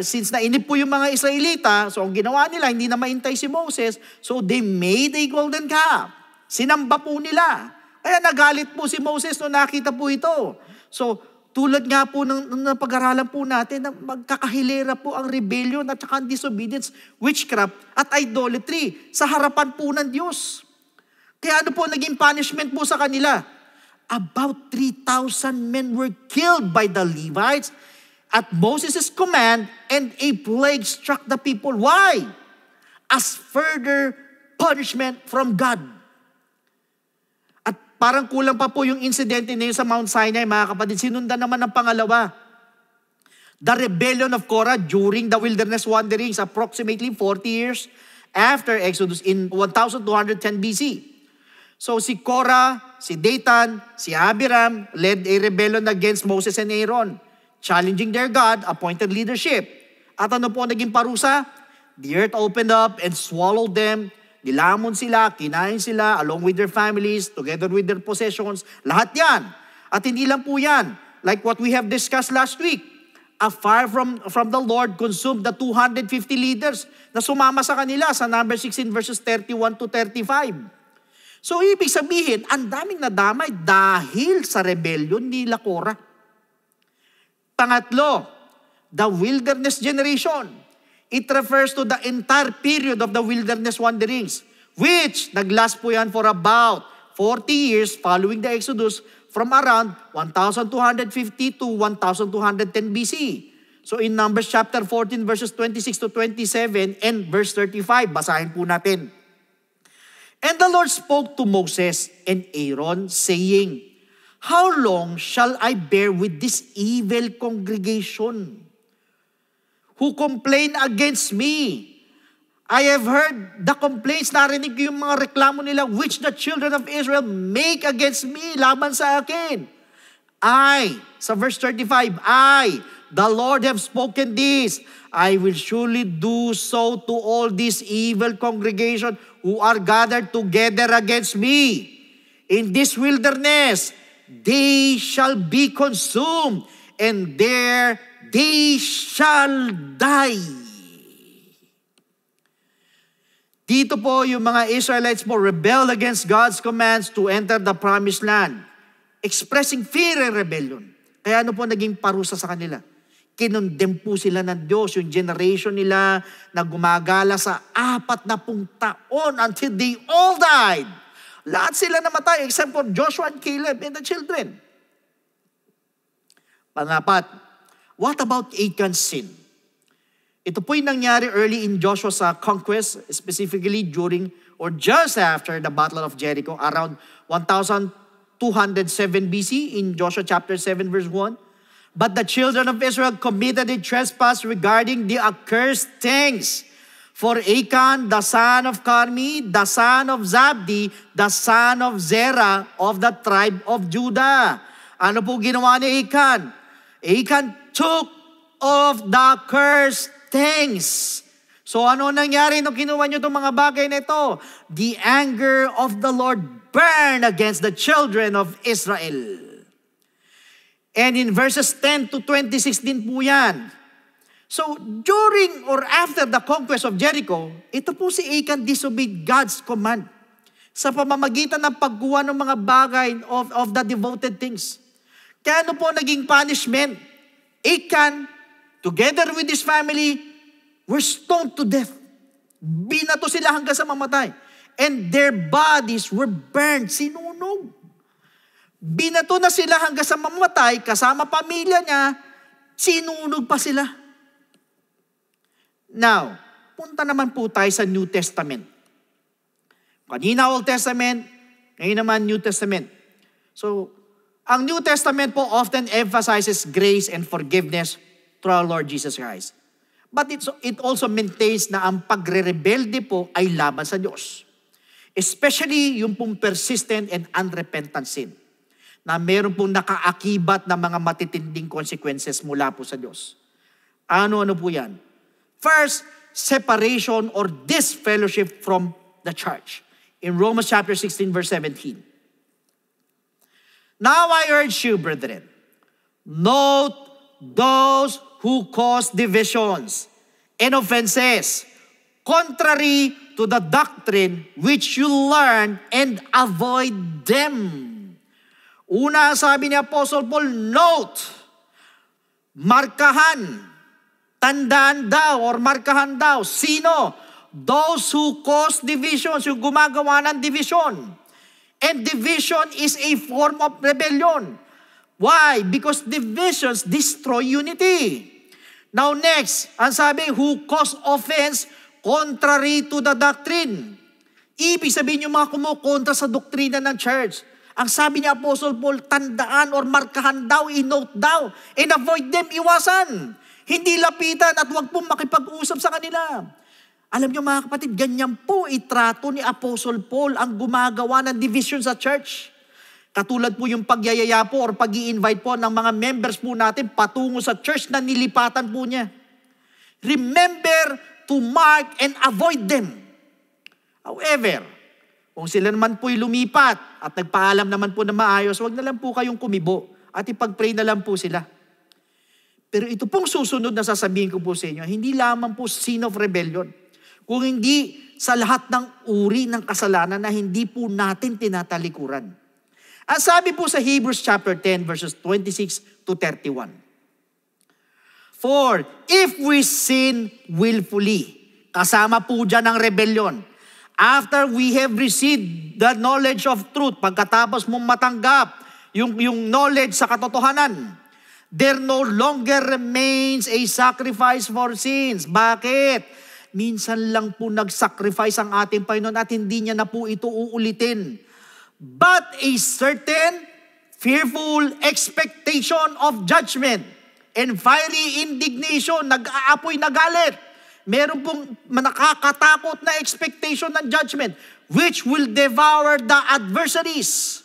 since nainip po yung mga Israelita, so ang ginawa nila, hindi na maintay si Moses, so they made a golden calf. Sinamba po nila. Kaya nagalit po si Moses no nakita po ito. So tulad nga po ng pag-aralan po natin na magkakahilera po ang rebellion at saka disobedience, witchcraft at idolatry sa harapan po ng Diyos. Kaya ano po naging punishment po sa kanila? About 3,000 men were killed by the Levites at Moses' command, and a plague struck the people. Why? As further punishment from God. Parang kulang pa po yung insidente na yun sa Mount Sinai, mga kapatid. Sinundan naman ng pangalawa. The rebellion of Korah during the wilderness wanderings, approximately 40 years after Exodus in 1210 BC. So si Korah, si Dathan, si Abiram led a rebellion against Moses and Aaron, challenging their God-appointed leadership. At ano po naging parusa? The earth opened up and swallowed them. Nilamon sila, kinain sila, along with their families, together with their possessions. Lahat yan. At hindi lang po yan. Like what we have discussed last week. A fire from the Lord consumed the 250 leaders na sumama sa kanila sa number 16 verses 31 to 35. So ibig sabihin, ang daming nadamay dahil sa rebellion ni Korah. Pangatlo, the wilderness generation. It refers to the entire period of the wilderness wanderings, which naglast po yan for about 40 years following the Exodus from around 1250 to 1210 BC. So in Numbers chapter 14 verses 26 to 27 and verse 35, basahin po natin. And the Lord spoke to Moses and Aaron, saying, How long shall I bear with this evil congregation who complain against me? I have heard the complaints, narinig ko yung mga reklamo nila, which the children of Israel make against me, laban sa akin. Sa verse 35, the Lord have spoken this. I will surely do so to all this evil congregation who are gathered together against me. In this wilderness, they shall be consumed, and there they shall die. Dito po yung mga Israelites po rebelled against God's commands to enter the promised land, expressing fear and rebellion. Kaya ano po naging parusa sa kanila? Kinondem po sila ng Diyos, yung generation nila na gumagala sa 40 taon until they all died. Lahat sila namatay except for Joshua and Caleb and the children. Pangapat, what about Achan's sin? Ito po'y nangyari early in Joshua's conquest, specifically during or just after the Battle of Jericho, around 1207 BC in Joshua chapter 7 verse 1. But the children of Israel committed a trespass regarding the accursed things. For Achan, the son of Carmi, the son of Zabdi, the son of Zerah of the tribe of Judah. Ano po ginawa ni Achan? Achan took of the cursed things. So ano nangyari nung kinuha nyo itong mga bagay na ito? The anger of the Lord burned against the children of Israel. And in verses 10 to 26 din po yan. So during or after the conquest of Jericho, ito po si Achan disobeyed God's command sa pamamagitan ng pagkuha ng mga bagay of the devoted things. Kaya ano po naging punishment? Achan, together with his family, were stoned to death. Binato sila hanggang sa mamatay. And their bodies were burned, sinunog. Binato na sila hanggang sa mamatay, kasama pamilya niya, sinunog pa sila. Now, punta naman po tayo sa New Testament. Kanina Old Testament, ngayon naman New Testament. So, ang New Testament po often emphasizes grace and forgiveness through our Lord Jesus Christ. But it also maintains na ang pagre-rebelde po ay laban sa Diyos. Especially yung pong persistent and unrepentant sin, na meron pong nakaakibat na mga matitinding consequences mula po sa Diyos. Ano-ano po yan? First, separation or disfellowship from the church. In Romans chapter 16, verse 17. Now I urge you, brethren, note those who cause divisions and offenses, contrary to the doctrine which you learn, and avoid them. Una, sabi ni Apostle Paul, note, markahan, tandaan daw or markahan daw. Sino? Those who cause divisions, yung gumagawa ng division. And division is a form of rebellion. Why? Because divisions destroy unity. Now next, ang sabi, who cause offense contrary to the doctrine. Ibig sabihin yung mga kumukontra sa doktrina ng church. Ang sabi ni Apostle Paul, tandaan or markahan daw, inote daw, and avoid them, iwasan. Hindi lapitan at huwag pong makipag-usap sa kanila. Alam niyo mga kapatid, ganyan po itrato ni Apostle Paul ang gumagawa ng division sa church. Katulad po yung pagyayaya po or pag-i-invite po ng mga members po natin patungo sa church na nilipatan po niya. Remember to mark and avoid them. However, kung sila naman po'y lumipat at nagpaalam naman po na maayos, huwag na lang po kayong kumibo at ipag-pray na lang po sila. Pero ito pong susunod na sasabihin ko po sa inyo, hindi lamang po sin of rebellion, kung hindi sa lahat ng uri ng kasalanan na hindi po natin tinatalikuran. Ang sabi po sa Hebrews chapter 10 verses 26 to 31. For if we sin willfully, kasama po dyan ang rebellion, after we have received the knowledge of truth, pagkatapos mong matanggap yung knowledge sa katotohanan, there no longer remains a sacrifice for sins. Bakit? minsan lang po nag-sacrifice ang ating Panginoon at hindi niya na po ito uulitin. But a certain fearful expectation of judgment and fiery indignation, nag-aapoy na galit. Meron pong nakakatakot na expectation ng judgment which will devour the adversaries.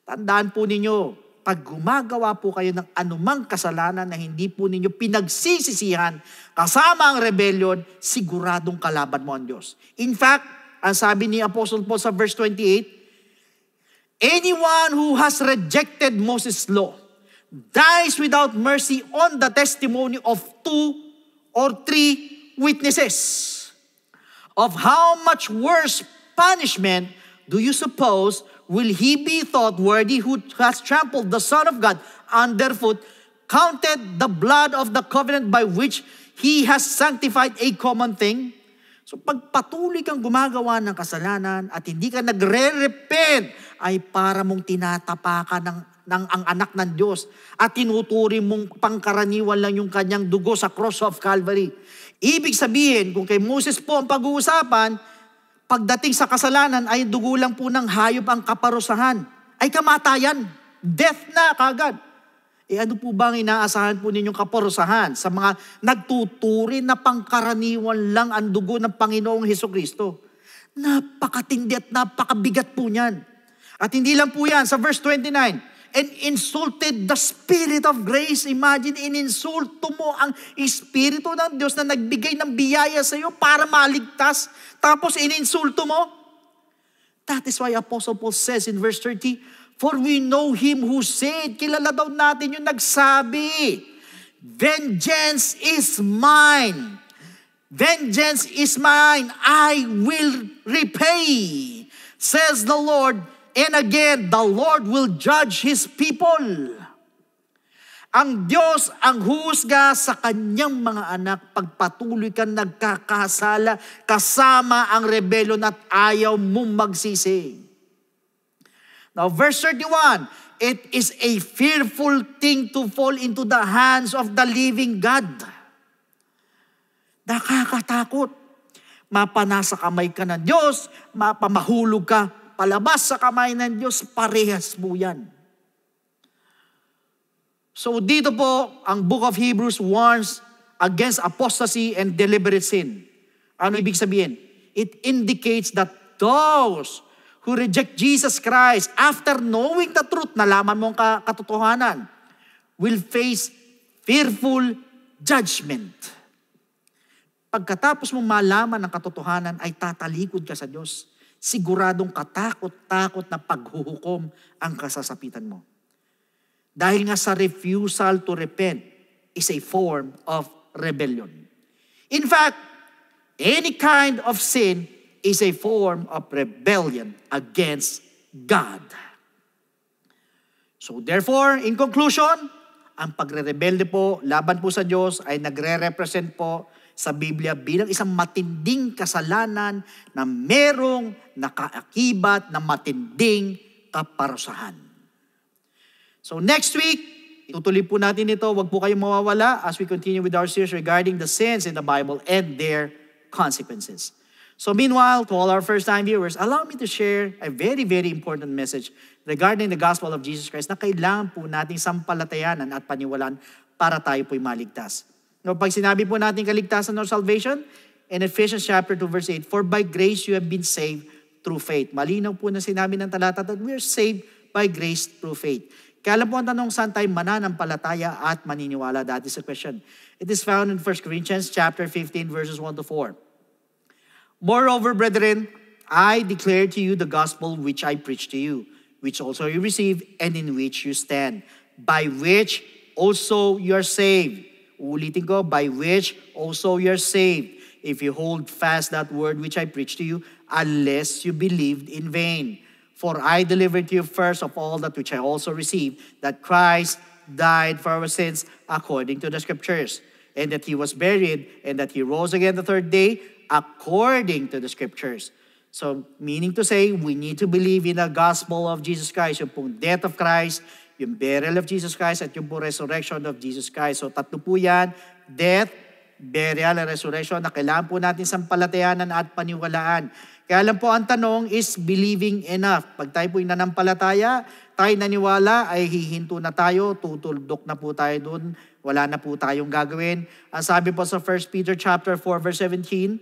Tandaan po ninyo, pag gumagawa po kayo ng anumang kasalanan na hindi po ninyo pinagsisisihan kasama ang rebellion, siguradong kalaban mo ang Diyos. In fact, ang sabi ni Apostle Paul sa verse 28, anyone who has rejected Moses' law dies without mercy on the testimony of 2 or 3 witnesses. Of how much worse punishment do you suppose will he be thought worthy who has trampled the Son of God underfoot, counted the blood of the covenant by which he has sanctified a common thing? So pag patuloy kang gumagawa ng kasalanan at hindi ka nagre-repent, ay para mong tinatapakan ng ang anak ng Diyos at tinuturi mong pangkaraniwan lang yung kanyang dugo sa cross of Calvary. Ibig sabihin, kung kay Moses po ang pag-uusapan, pagdating sa kasalanan ay dugo lang po ng hayop ang kaparusahan, ay kamatayan, death na kagad. Ano po ba ang inaasahan po ninyong kaparusahan sa mga nagtuturi na pangkaraniwan lang ang dugo ng Panginoong Hesukristo? Napakatindi at napakabigat po niyan. At hindi lang po yan, sa verse 29, and insulted the Spirit of grace. Imagine, ininsulto mo ang Espiritu ng Diyos na nagbigay ng biyaya sa iyo para maligtas. Tapos ininsulto mo. That is why Apostle Paul says in verse 30, for we know Him who said, kilala daw natin yung nagsabi, vengeance is mine. Vengeance is mine. I will repay, says the Lord. And again, the Lord will judge His people. Ang Diyos ang husga sa kanyang mga anak pagpatuloy kang nagkakasala kasama ang rebellion at ayaw mong magsisi. Now, verse 31, it is a fearful thing to fall into the hands of the living God. Nakakatakot. Mapanasa kamay ka ng Diyos, mapamahulog ka, palabas sa kamay ng Diyos, parehas po yan. So dito po, ang Book of Hebrews warns against apostasy and deliberate sin. Ano ibig sabihin? It indicates that those who reject Jesus Christ after knowing the truth, nalaman mo ang katotohanan, will face fearful judgment. Pagkatapos mong malaman ang katotohanan, ay tatalikod ka sa Diyos. Siguradong katakot-takot na paghuhukom ang kasasapitan mo. Dahil nga sa refusal to repent is a form of rebellion. In fact, any kind of sin is a form of rebellion against God. So therefore, in conclusion, ang pagre-rebelde po, laban po sa Diyos, ay nagre-represent po sa Biblia bilang isang matinding kasalanan na merong nakaakibat na matinding kaparusahan. So next week, itutuloy po natin ito. Huwag po kayong mawawala as we continue with our series regarding the sins in the Bible and their consequences. So meanwhile, to all our first-time viewers, allow me to share a very, very important message regarding the gospel of Jesus Christ na kailangan po nating sampalatayanan at paniwalaan para tayo po'y maligtas. No, pag sinabi po natin kaligtasan or salvation, in Ephesians chapter 2 verse 8, for by grace you have been saved through faith. Malinaw po na sinabi ng talata that we are saved by grace through faith. Kaya alam po ang tanong, saan tayo mananampalataya at maniniwala? That is the question. It is found in 1 Corinthians chapter 15 verses 1 to 4. Moreover, brethren, I declare to you the gospel which I preached to you, which also you received and in which you stand, by which also you are saved. Ulitin ko, by which also you are saved, if you hold fast that word which I preached to you, unless you believed in vain. For I delivered to you first of all that which I also received, that Christ died for our sins according to the Scriptures, and that He was buried, and that He rose again the third day according to the Scriptures. So, meaning to say, we need to believe in the gospel of Jesus Christ, yung pong death of Christ, yung burial of Jesus Christ, at yung pong resurrection of Jesus Christ. So, tatlo po yan, death, burial, and resurrection na kailangan po natin sampalatayanan at paniwalaan. Kaya lang po ang tanong is believing enough. Pag tayo po'y nanampalataya, tayo naniwala, ay hihinto na tayo, tutuldok na po tayo doon, wala na po tayong gagawin. Ang sabi po sa 1 Peter chapter 4 verse 17,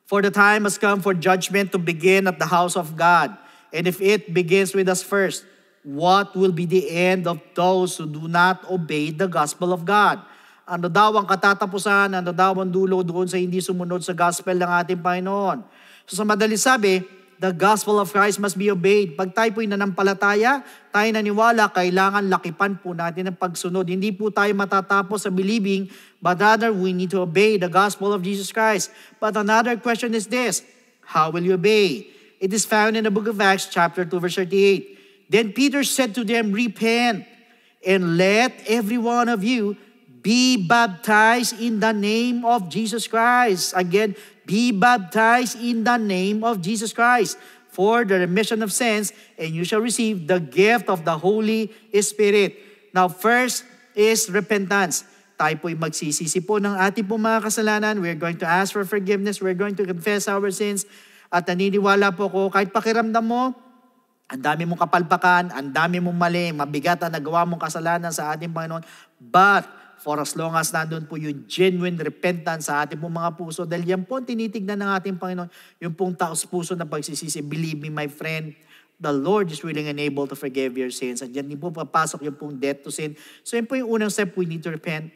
"For the time has come for judgment to begin at the house of God. And if it begins with us first, what will be the end of those who do not obey the gospel of God?" Ano daw ang katatapusan, ano daw ang dulo doon sa hindi sumunod sa gospel ng ating Panginoon? So sa madali sabi, the gospel of Christ must be obeyed. Pag tayo po'y nanampalataya, tayo naniwala, kailangan lakipan po natin ang pagsunod. Hindi po tayo matatapos sa believing, but rather we need to obey the gospel of Jesus Christ. But another question is this: how will you obey? It is found in the book of Acts chapter 2 verse 38. "Then Peter said to them, Repent, and let every one of you be baptized in the name of Jesus Christ." Again, be baptized in the name of Jesus Christ for the remission of sins, and you shall receive the gift of the Holy Spirit. Now, first is repentance. Tayo po'y magsisisi po ng ating po mga kasalanan. We're going to ask for forgiveness. We're going to confess our sins. At naniniwala po ko, kahit pakiramdam mo, ang dami mong kapalpakan, ang dami mong mali, mabigat ang nagawa mong kasalanan sa ating Panginoon. But, for as long as nandun po yung genuine repentance sa ating pong mga puso, dahil yan po tinitignan ng ating Panginoon, yung pong taos puso na pagsisisi. Believe me, my friend, the Lord is willing and able to forgive your sins. At yan din po papasok yung pong death to sin. So yan po yung unang step, we need to repent.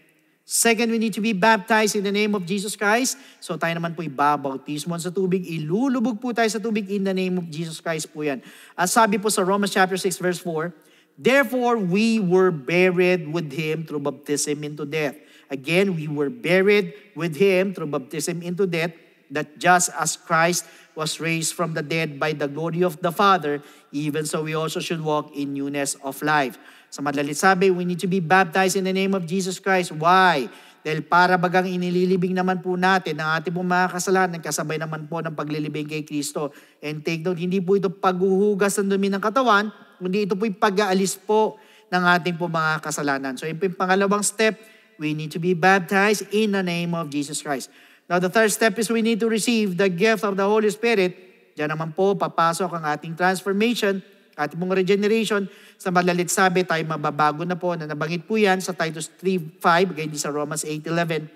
Second, we need to be baptized in the name of Jesus Christ. So tayo naman po ibabautismo sa tubig. Ilulubog po tayo sa tubig in the name of Jesus Christ po yan. At sabi po sa Romans chapter 6 verse 4, "Therefore we were buried with Him through baptism into death." Again, we were buried with Him through baptism into death, that just as Christ was raised from the dead by the glory of the Father, even so we also should walk in newness of life. Sa madalit sabi, we need to be baptized in the name of Jesus Christ. Why? Dahil para bagang inililibing naman po natin ang ating pong mga kasalanan, kasabay naman po ng paglilibing kay Kristo. And take note, hindi po ito paghuhugas ng dumi ng katawan, kundi ito po yung pag-aalis po ng ating pong mga kasalanan. So yun po yung pangalawang step, we need to be baptized in the name of Jesus Christ. Now the third step is we need to receive the gift of the Holy Spirit. Diyan naman po papasok ang ating transformation, ating pong regeneration. Sa madalit sabi, tayo mababago na po, na nabanggit po yan sa Titus 3:5, ganyan din sa Romans 8:11.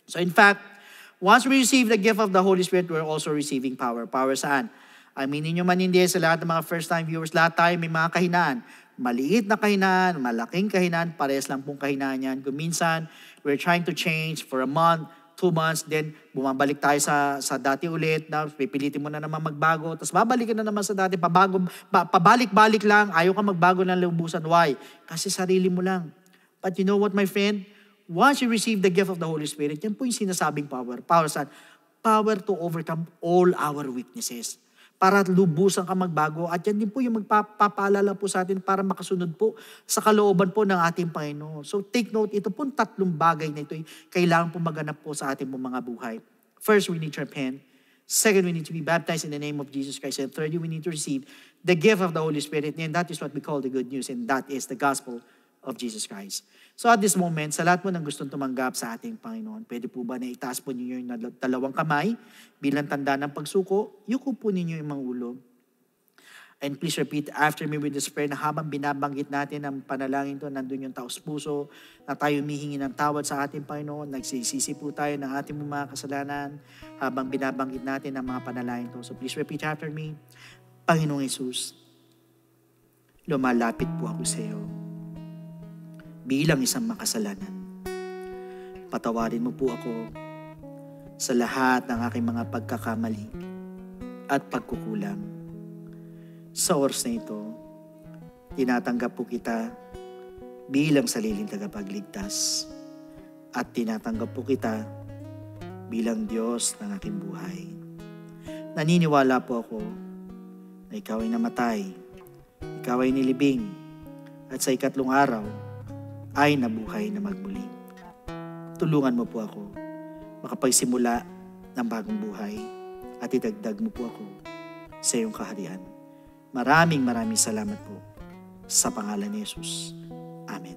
So in fact, once we receive the gift of the Holy Spirit, we're also receiving power. Power saan? Aminin nyo man hindi, sa lahat ng mga first-time viewers, lahat tayo may mga kahinaan. Maliit na kahinaan, malaking kahinaan, parehas lang pong kahinaan yan. Kung minsan, we're trying to change for a month, 2 months, then bumabalik tayo sa dati ulit, na pipilitin mo na naman magbago, tapos babalik ka na naman sa dati, pabalik-balik lang, ayaw ka magbago ng lubusan. Why? Kasi sarili mo lang. But you know what, my friend? Once you receive the gift of the Holy Spirit, yan po yung sinasabing power. Power saan? Power to overcome all our weaknesses. Para lubusan ka magbago. At yan din po yung magpapaalala po sa atin para makasunod po sa kalooban po ng ating Panginoon. So take note, ito po 3 bagay na ito kailangan po maganap po sa ating mga buhay. First, we need to repent. Second, we need to be baptized in the name of Jesus Christ. And thirdly, we need to receive the gift of the Holy Spirit. And that is what we call the good news. And that is the gospel of Jesus Christ. So at this moment, sa lahat po ng gustong tumanggap sa ating Panginoon, pwede po ba na itaas po ninyo yung 2 kamay bilang tanda ng pagsuko? Yuko po ninyo yung mga ulo. And please repeat after me with this prayer na habang binabanggit natin ang panalangin to, nandun yung taos puso, na tayo humihingi ng tawad sa ating Panginoon, nagsisisi po tayo ng ating mga kasalanan habang binabanggit natin ang mga panalangin to. So please repeat after me. Panginoong Hesus, lumalapit po ako sa iyo bilang isang makasalanan. Patawarin mo po ako sa lahat ng aking mga pagkakamali at pagkukulang. Sa oras na ito, tinatanggap po kita bilang sariling tagapagligtas at tinatanggap po kita bilang Diyos ng aking buhay. Naniniwala po ako na ikaw ay namatay, ikaw ay nilibing, at sa 3 araw, ay nabuhay na magmuli. Tulungan mo po ako makapagsimula ng bagong buhay at idagdag mo po ako sa iyong kaharian. Maraming salamat po sa pangalan ni Jesus. Amen.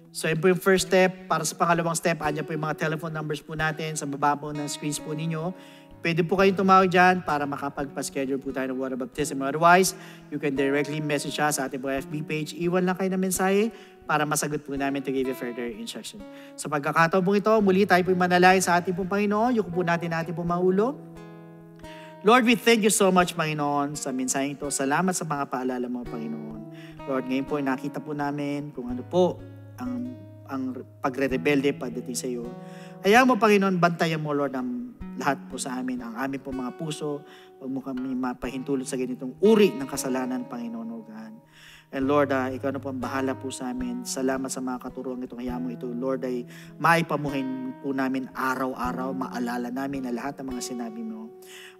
So yun po yung first step. Para sa pangalawang step, andyan po yung mga telephone numbers po natin sa baba po ng screens po ninyo. Pwede po kayong tumawag dyan para makapagpa-schedule po tayo ng water baptism. Otherwise, you can directly message us sa ating po FB page. Iwan lang kayo ng mensahe para masagot po namin to give you further instruction. Sa pagkakataon po ito, muli tayo po manalangin sa ating pong Panginoon. Yuko po natin ating pong maulo. Lord, we thank you so much, Panginoon, sa mensaheng ito. Salamat sa mga paalala mo, Panginoon. Lord, ngayon po, nakita po namin kung ano po ang pagre-rebelde pagdating sa iyo. Hayaan mo, Panginoon, bantayan mo, Lord, ang lahat po sa amin, ang aming po mga puso. Huwag mo kami mapahintulot sa ganitong uri ng kasalanan, Panginoon, O God. And Lord, ikaw na po ang bahala po sa amin. Salamat sa mga katuruan itong hayaan mo ito. Lord, ay maipamuhin po namin araw-araw, maalala namin na lahat ng mga sinabi mo.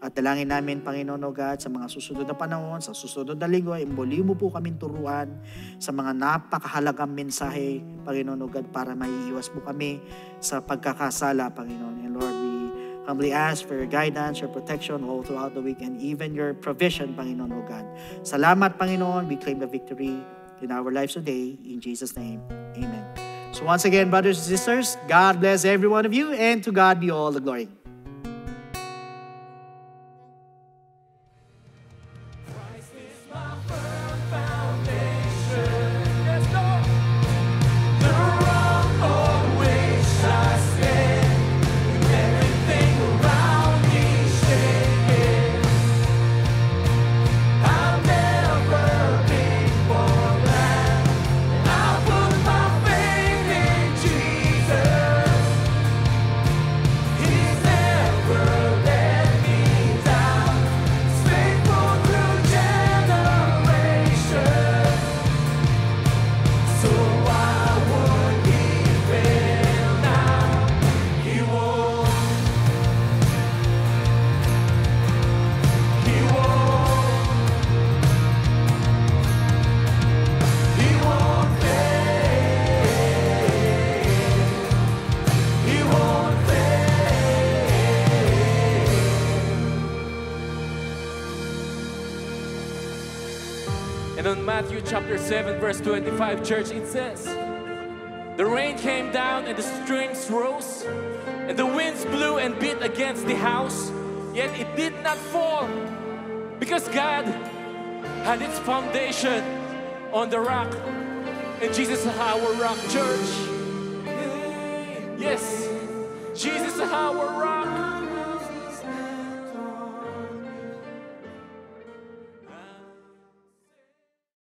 At dalangin namin, Panginoon o God, sa mga susunod na panahon, sa susunod na linggo, ay muli mo po kaming turuan sa mga napakahalagang mensahe, Panginoon o God, para maiiwas po kami sa pagkakasala, Panginoon. And Lord, we humbly ask for your guidance, your protection all throughout the week, and even your provision, Panginoon o God. Salamat, Panginoon. We claim the victory in our lives today. In Jesus' name, amen. So once again, brothers and sisters, God bless every one of you, and to God be all the glory. And on Matthew chapter 7 verse 25, church, it says, the rain came down and the streams rose, and the winds blew and beat against the house, yet it did not fall, because God had its foundation on the rock. And Jesus is our rock, church. Yes, Jesus is our rock.